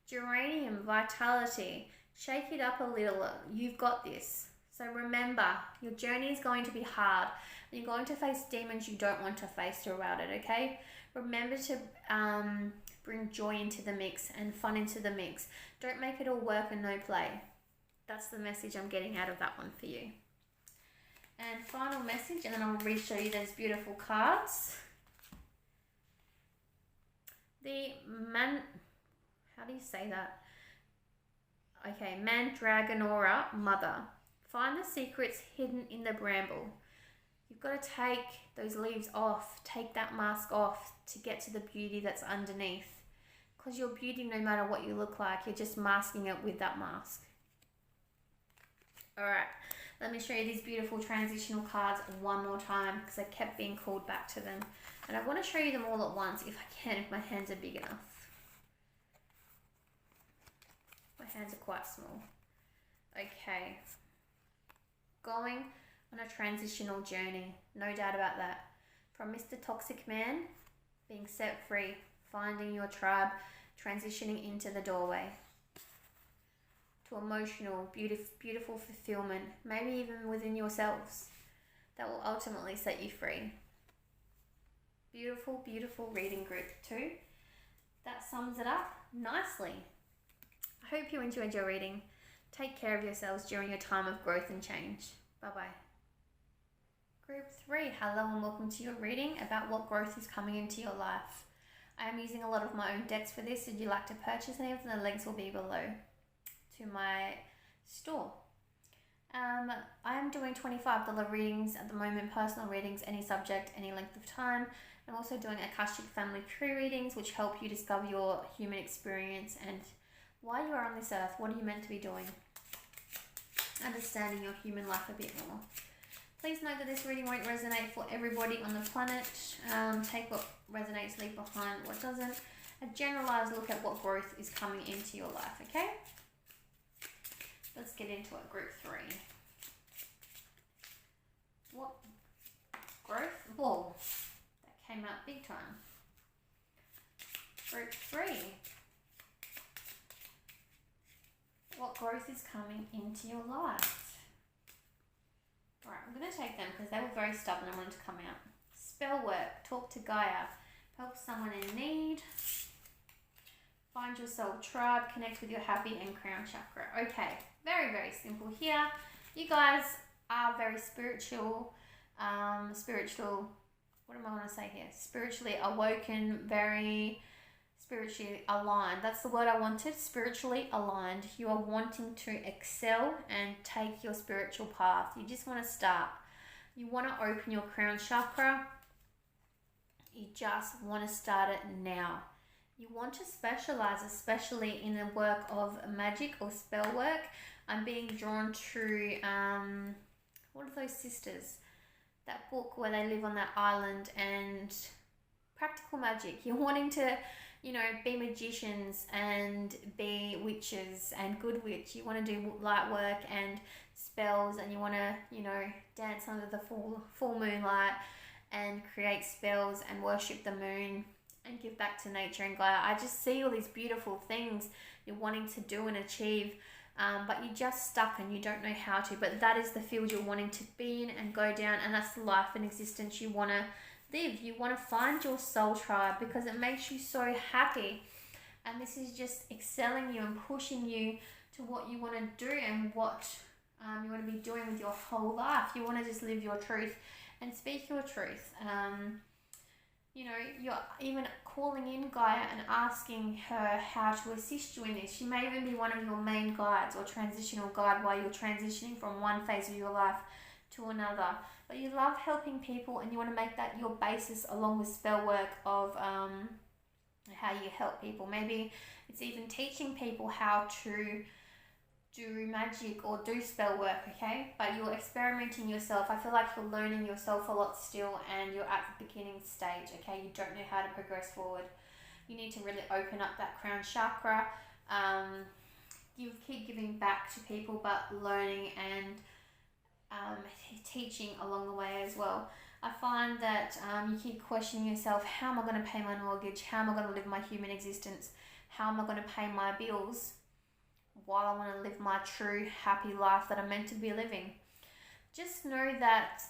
Geranium, vitality, shake it up a little. You've got this. So remember, your journey is going to be hard. You're going to face demons you don't want to face throughout it, okay? Remember to bring joy into the mix and fun into the mix. Don't make it all work and no play. That's the message I'm getting out of that one for you. And final message, and then I'll re-show you those beautiful cards. How do you say that? Okay, Mandragonora Mother. Find the secrets hidden in the bramble. You've got to take those leaves off, take that mask off to get to the beauty that's underneath. Because your beauty, no matter what you look like, you're just masking it with that mask. Alright, let me show you these beautiful transitional cards one more time because I kept being called back to them. And I want to show you them all at once if I can, if my hands are big enough. My hands are quite small. Okay. Going on a transitional journey, no doubt about that. From Mr. Toxic Man, being set free, finding your tribe, transitioning into the doorway, to emotional, beautiful fulfillment, maybe even within yourselves, that will ultimately set you free. Beautiful reading, group 2. That sums it up nicely. I hope you enjoyed your reading. Take care of yourselves during your time of growth and change. Bye-bye. Group 3, hello and welcome to your reading about what growth is coming into your life. I am using a lot of my own decks for this. If you'd like to purchase any of them, the links will be below to my store. I am doing $25 readings at the moment, personal readings, any subject, any length of time. I'm also doing Akashic Family Tree readings, which help you discover your human experience and why you are on this earth. What are you meant to be doing? Understanding your human life a bit more. Please note that this reading won't resonate for everybody on the planet. Take what resonates, leave behind what doesn't. A generalized look at what growth is coming into your life, okay? Let's get into it, group 3. What growth? Whoa, that came out big time. Group 3. What growth is coming into your life? Alright, I'm going to take them because they were very stubborn and wanted to come out. Spell work, talk to Gaia, help someone in need, find your soul tribe, connect with your happy and crown chakra. Okay, very simple here. You guys are very spiritual, what am I going to say here? Spiritually awoken, very spiritually aligned. That's the word I wanted, spiritually aligned. You are wanting to excel and take your spiritual path. You just want to start. You want to open your crown chakra. You just want to start it now. You want to specialize, especially in the work of magic or spell work. I'm being drawn to, what are those sisters? That book where they live on that island and practical magic. You're wanting to be magicians and be witches and good witch. You want to do light work and spells, and you want to, dance under the full moonlight and create spells and worship the moon and give back to nature and Gaia. I just see all these beautiful things you're wanting to do and achieve, but you're just stuck and you don't know how to. But that is the field you're wanting to be in and go down, and that's the life and existence you want to live. You want to find your soul tribe because it makes you so happy, and this is just excelling you and pushing you to what you want to do and what you want to be doing with your whole life. You want to just live your truth and speak your truth. You're even calling in Gaia and asking her how to assist you in this. She may even be one of your main guides or transitional guide while you're transitioning from one phase of your life to another. But you love helping people, and you want to make that your basis along with spell work of how you help people. Maybe it's even teaching people how to do magic or do spell work, okay? But you're experimenting yourself. I feel like you're learning yourself a lot still, and you're at the beginning stage, okay? You don't know how to progress forward. You need to really open up that crown chakra. You keep giving back to people, but learning and teaching along the way as well. I find that you keep questioning yourself, how am I going to pay my mortgage? How am I going to live my human existence? How am I going to pay my bills while I want to live my true happy life that I'm meant to be living? Just know that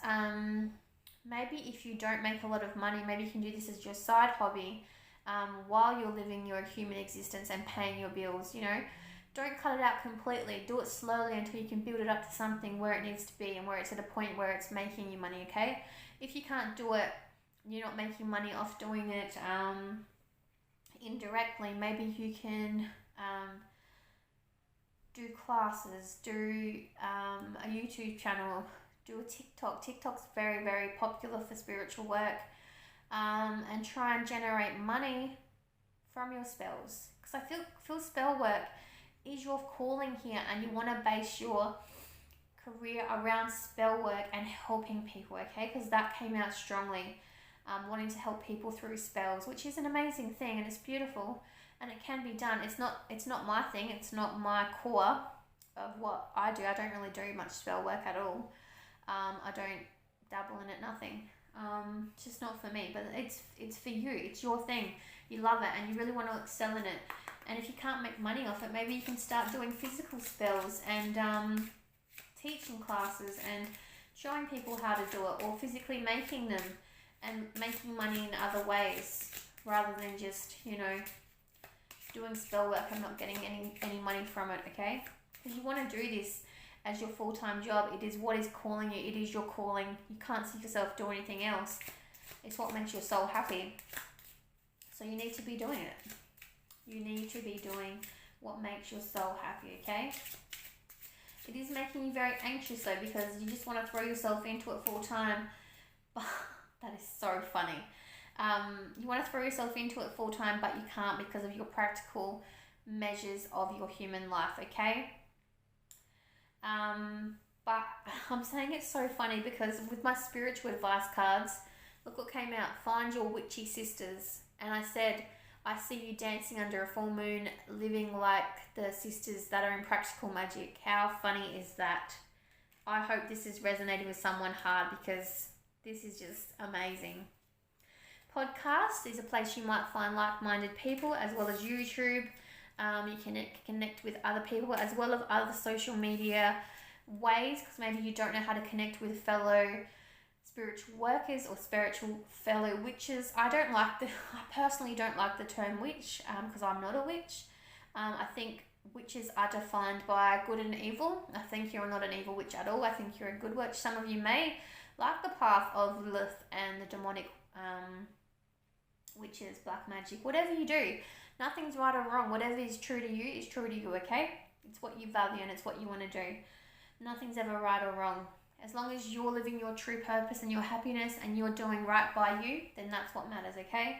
maybe if you don't make a lot of money, maybe you can do this as your side hobby while you're living your human existence and paying your bills. Don't cut it out completely. Do it slowly until you can build it up to something where it needs to be and where it's at a point where it's making you money, okay? If you can't do it, you're not making money off doing it indirectly, maybe you can do classes, do a YouTube channel, do a TikTok. TikTok's very, very popular for spiritual work, and try and generate money from your spells. Because I feel spell work is your calling here, and you want to base your career around spell work and helping people, okay? Because that came out strongly, wanting to help people through spells, which is an amazing thing, and it's beautiful. And it can be done. It's not my thing. It's not my core of what I do. I don't really do much spell work at all. I don't dabble in it, nothing. It's just not for me. But it's for you. It's your thing. You love it and you really want to excel in it. And if you can't make money off it, maybe you can start doing physical spells and teaching classes and showing people how to do it, or physically making them and making money in other ways rather than just, doing spell work and not getting any money from it, okay? Because you want to do this as your full-time job. It is what is calling you. It is your calling. You can't see yourself do anything else. It's what makes your soul happy. So you need to be doing it. You need to be doing what makes your soul happy, okay? It is making you very anxious though, because you just want to throw yourself into it full-time. That is so funny. You want to throw yourself into it full time, but you can't because of your practical measures of your human life, okay? But I'm saying it's so funny because with my spiritual advice cards, look what came out. Find your witchy sisters. And I said, I see you dancing under a full moon, living like the sisters that are in practical magic. How funny is that? I hope this is resonating with someone hard, because this is just amazing. Podcast is a place you might find like-minded people, as well as YouTube. You can connect with other people as well as other social media ways, because maybe you don't know how to connect with fellow spiritual workers or spiritual fellow witches. I personally don't like the term witch because I'm not a witch. I think witches are defined by good and evil. I think you're not an evil witch at all. I think you're a good witch. Some of you may like the path of Lilith and the demonic witches, black magic, whatever you do. Nothing's right or wrong. Whatever is true to you is true to you, okay? It's what you value and it's what you want to do. Nothing's ever right or wrong. As long as you're living your true purpose and your happiness and you're doing right by you, then that's what matters, okay?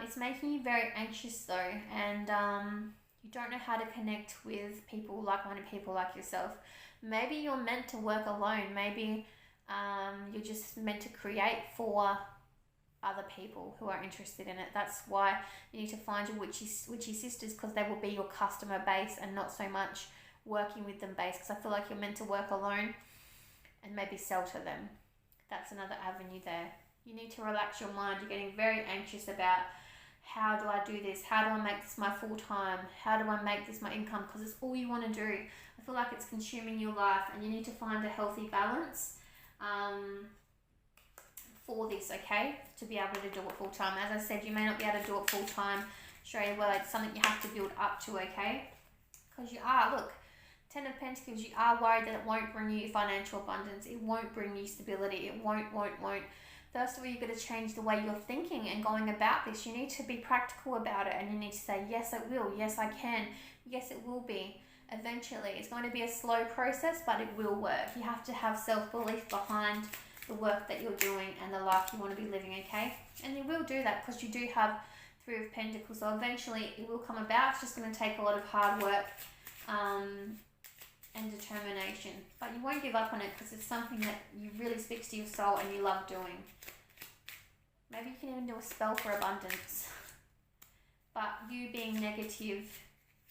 It's making you very anxious though, and you don't know how to connect with people, like-minded people like yourself. Maybe you're meant to work alone. Maybe you're just meant to create for other people who are interested in it. That's why you need to find your witchy sisters, because they will be your customer base and not so much working with them base, because I feel like you're meant to work alone and maybe sell to them. That's another avenue there. You need to relax your mind. You're getting very anxious about, how do I do this? How do I make this my full time? How do I make this my income? Because it's all you want to do. I feel like it's consuming your life, and you need to find a healthy balance for this, okay? To be able to do it full time. As I said, you may not be able to do it full time straight away. It's something you have to build up to, okay? Because you are, look, Ten of Pentacles, you are worried that it won't bring you financial abundance. It won't bring you stability. It won't. First of all, you've got to change the way you're thinking and going about this. You need to be practical about it, and you need to say, yes, it will. Yes, I can. Yes, it will be. Eventually, it's going to be a slow process, but it will work. You have to have self-belief behind the work that you're doing and the life you want to be living, okay? And you will do that because you do have Three of Pentacles. So eventually, it will come about. It's just going to take a lot of hard work and determination. But you won't give up on it because it's something that you really speaks to your soul and you love doing. Maybe you can even do a spell for abundance. But you being negative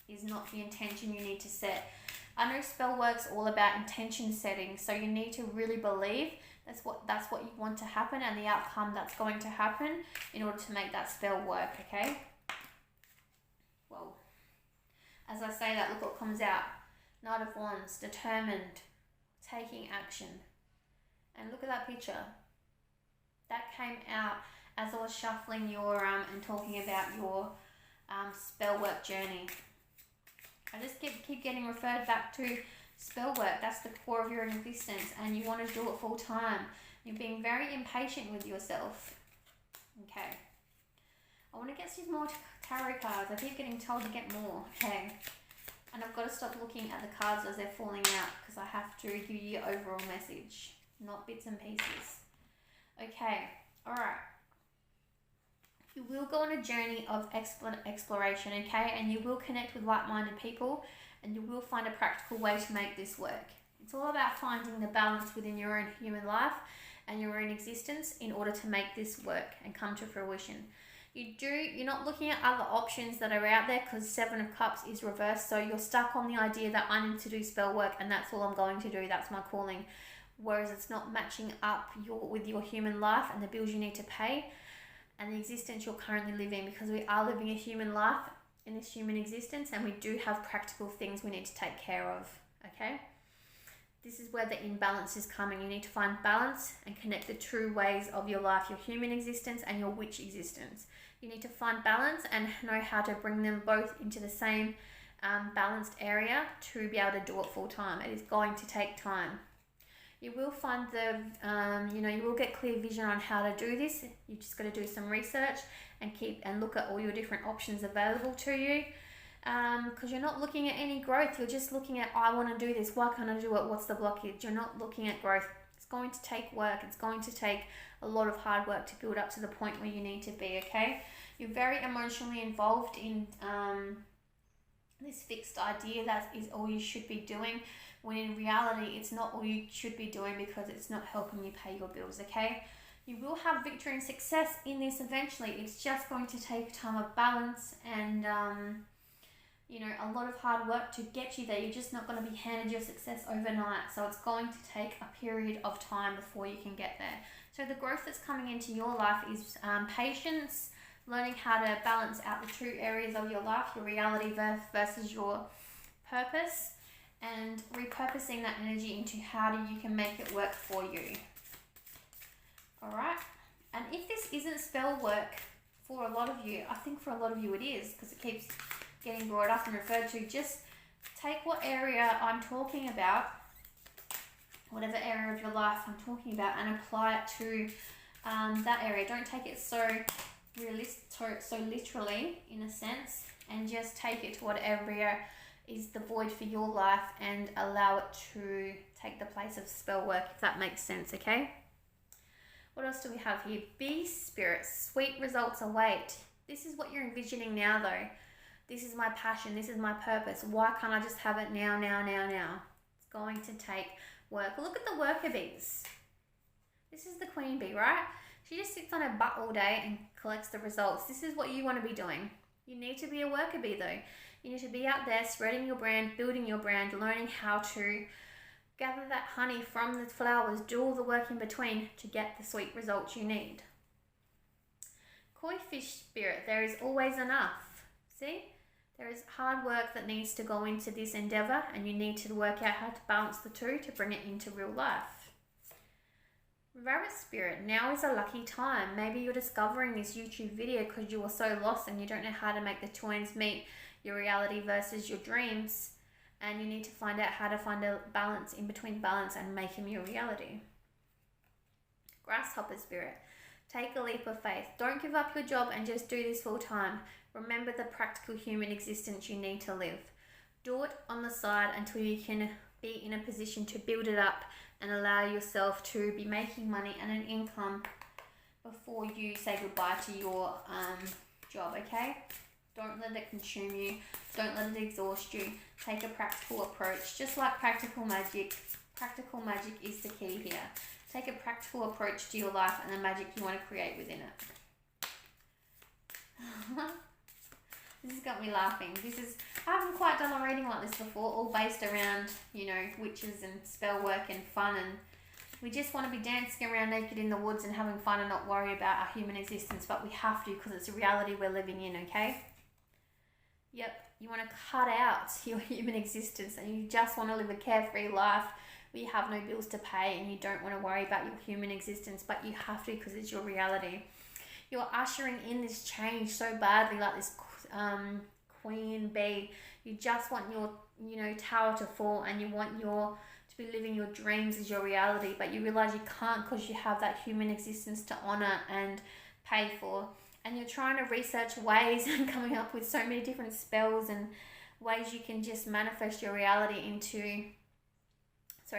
is not the intention you need to set. I know spell work's all about intention setting, so you need to really believe that's what you want to happen and the outcome that's going to happen in order to make that spell work, okay? Well, as I say that, look what comes out. Knight of Wands, determined, taking action. And look at that picture. That came out as I was shuffling your and talking about your spell work journey. I just keep getting referred back to spell work. That's the core of your existence, and you want to do it full time. You're being very impatient with yourself. Okay. I want to get some more tarot cards. I keep getting told to get more. Okay. And I've got to stop looking at the cards as they're falling out, because I have to give you the overall message, not bits and pieces. Okay. All right. You will go on a journey of exploration, okay? And you will connect with like-minded people, and you will find a practical way to make this work. It's all about finding the balance within your own human life and your own existence in order to make this work and come to fruition. You're not looking at other options that are out there, because Seven of Cups is reversed, so you're stuck on the idea that I need to do spell work and that's all I'm going to do, that's my calling. Whereas it's not matching up with your human life and the bills you need to pay and the existence you're currently living, because we are living a human life in this human existence, and we do have practical things we need to take care of, okay? This is where the imbalance is coming. You need to find balance and connect the true ways of your life, your human existence and your witch existence. You need to find balance and know how to bring them both into the same balanced area to be able to do it full time. It is going to take time. You will find you will get clear vision on how to do this. You just got to do some research and look at all your different options available to you. Because you're not looking at any growth. You're just looking at, I want to do this. Why can't I do it? What's the blockage? You're not looking at growth. It's going to take work. It's going to take a lot of hard work to build up to the point where you need to be, okay? You're very emotionally involved in this fixed idea that is all you should be doing, when in reality it's not all you should be doing, because it's not helping you pay your bills, okay? You will have victory and success in this eventually. It's just going to take time of balance and a lot of hard work to get you there. You're just not going to be handed your success overnight. So it's going to take a period of time before you can get there. So the growth that's coming into your life is patience, learning how to balance out the true areas of your life, your reality versus your purpose, and repurposing that energy into how you can make it work for you. Alright? And if this isn't spell work for a lot of you, I think for a lot of you it is, because it keeps getting brought up and referred to. Just take what area I'm talking about, whatever area of your life I'm talking about, and apply it to that area. Don't take it so literally in a sense, and just take it to whatever area is the void for your life and allow it to take the place of spell work, if that makes sense, okay? What else do we have here? Be spirit, sweet results await. This is what you're envisioning now though. This is my passion, this is my purpose. Why can't I just have it now? It's going to take work. Look at the worker bees. This is the queen bee, right? She just sits on her butt all day and collects the results. This is what you want to be doing. You need to be a worker bee though. You need to be out there spreading your brand, building your brand, learning how to gather that honey from the flowers, do all the work in between to get the sweet results you need. Koi fish spirit, there is always enough. See? There is hard work that needs to go into this endeavor, and you need to work out how to balance the two to bring it into real life. Rabbit spirit, now is a lucky time. Maybe you're discovering this YouTube video because you were so lost and you don't know how to make the two ends meet, your reality versus your dreams, and you need to find out how to find a balance in between balance and make them your reality. Grasshopper spirit, take a leap of faith. Don't give up your job and just do this full time. Remember the practical human existence you need to live. Do it on the side until you can be in a position to build it up and allow yourself to be making money and an income before you say goodbye to your job, okay? Don't let it consume you. Don't let it exhaust you. Take a practical approach. Just like practical magic is the key here. Take a practical approach to your life and the magic you want to create within it. This has got me laughing. I haven't quite done a reading like this before, all based around, witches and spell work and fun, and we just want to be dancing around naked in the woods and having fun and not worry about our human existence, but we have to because it's a reality we're living in, okay? Yep, you want to cut out your human existence and you just want to live a carefree life where you have no bills to pay and you don't want to worry about your human existence, but you have to because it's your reality. You're ushering in this change so badly, like this queen bee. You just want your tower to fall, and you want to be living your dreams as your reality, but you realize you can't because you have that human existence to honor and pay for, and you're trying to research ways and coming up with so many different spells and ways you can just manifest your reality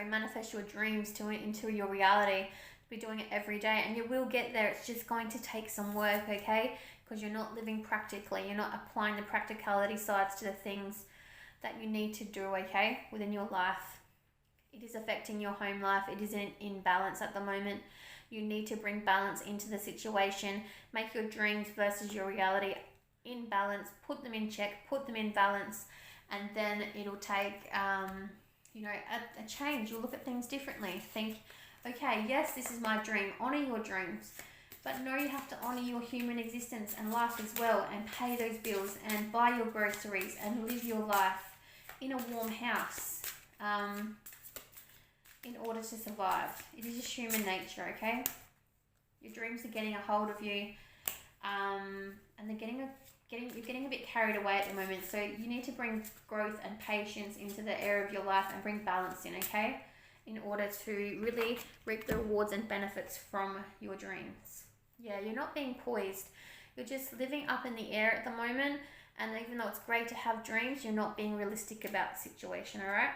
manifest your dreams into your reality. Be doing it every day, and you will get there. It's just going to take some work, okay? Because you're not living practically. You're not applying the practicality sides to the things that you need to do, okay, within your life. It is affecting your home life. It isn't in balance at the moment. You need to bring balance into the situation. Make your dreams versus your reality in balance. Put them in check. Put them in balance, and then it'll take a change. You'll look at things differently. Think, okay, yes, this is my dream. Honor your dreams. But no, you have to honor your human existence and life as well, and pay those bills and buy your groceries and live your life in a warm house in order to survive. It is just human nature, okay? Your dreams are getting a hold of you, and you're getting a bit carried away at the moment. So you need to bring growth and patience into the area of your life and bring balance in, okay? In order to really reap the rewards and benefits from your dreams. Yeah, you're not being poised. You're just living up in the air at the moment, and even though it's great to have dreams, you're not being realistic about the situation, alright?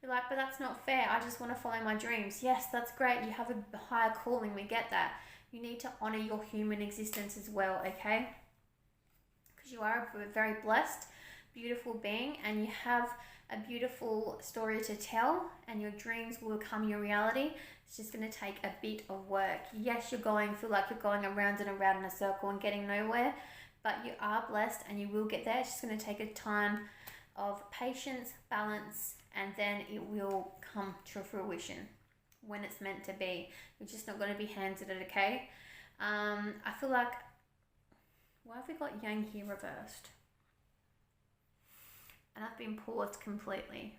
You're like, but that's not fair. I just want to follow my dreams. Yes, that's great. You have a higher calling. We get that. You need to honor your human existence as well, okay? Because you are a very blessed, beautiful being, and you have a beautiful story to tell, and your dreams will become your reality. It's just going to take a bit of work. Yes, feel like you're going around and around in a circle and getting nowhere, but you are blessed and you will get there. It's just going to take a time of patience, balance, and then it will come to fruition when it's meant to be. You're just not going to be handed it, okay? I feel like, why have we got Yang here reversed? And I've been paused completely.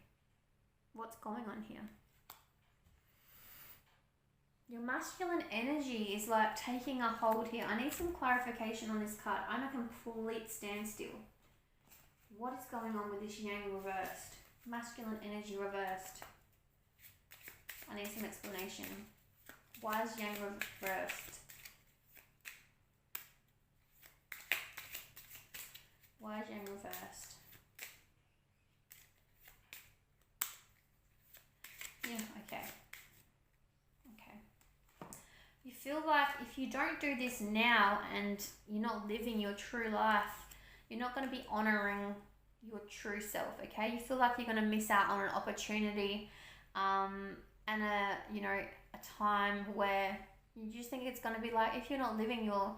What's going on here? Your masculine energy is like taking a hold here. I need some clarification on this card. I'm a complete standstill. What is going on with this Yang reversed? Masculine energy reversed. I need some explanation. Why is Yang reversed? Why is Yang reversed? Yeah, okay. You feel like if you don't do this now and you're not living your true life, you're not going to be honoring your true self, okay? You feel like you're going to miss out on an opportunity and a time where You just think it's going to be like, if you're not living your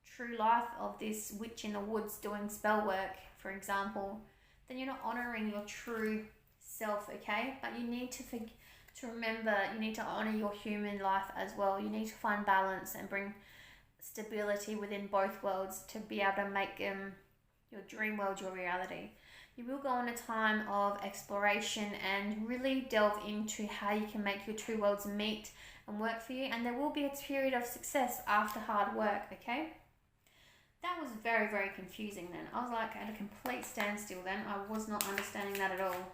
true life of this witch in the woods doing spell work, for example, then you're not honoring your true self, okay? But you need to remember, you need to honor your human life as well. You need to find balance and bring stability within both worlds to be able to make your dream world your reality. You will go on a time of exploration and really delve into how you can make your two worlds meet and work for you, and there will be a period of success after hard work, okay? That was very, very confusing then. I was like at a complete standstill then. I was not understanding that at all.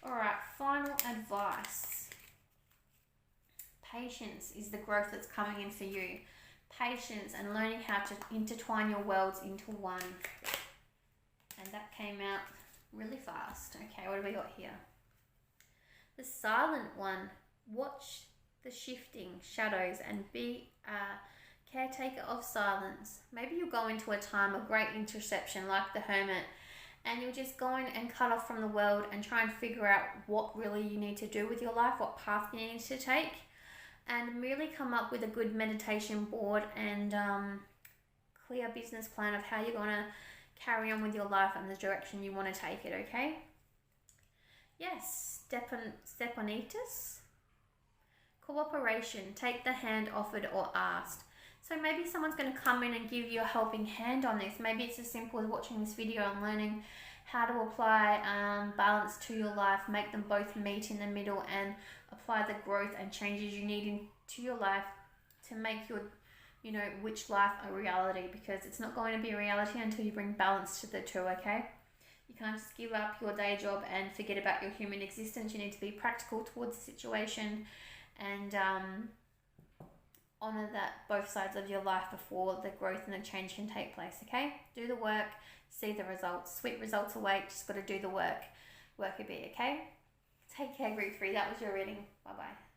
Alright, final advice. Patience is the growth that's coming in for you. Patience and learning how to intertwine your worlds into one. And that came out really fast. Okay, what do we got here? The silent one. Watch the shifting shadows and be a caretaker of silence. Maybe you'll go into a time of great introspection like the hermit, and you'll just go in and cut off from the world and try and figure out what really you need to do with your life, what path you need to take, and really come up with a good meditation board and clear business plan of how you're going to carry on with your life and the direction you want to take it, okay? Yes, Stepanitis. Cooperation. Take the hand offered or asked. So maybe someone's going to come in and give you a helping hand on this. Maybe it's as simple as watching this video and learning how to apply balance to your life, make them both meet in the middle, and apply the growth and changes you need into your life to make your witch life a reality, because it's not going to be a reality until you bring balance to the two, okay? You can't just give up your day job and forget about your human existence. You need to be practical towards the situation and honor that both sides of your life before the growth and the change can take place, okay? Do the work, see the results. Sweet results await, just got to do the work. Work a bit, okay? Take care, Group 3. That was your reading. Bye-bye.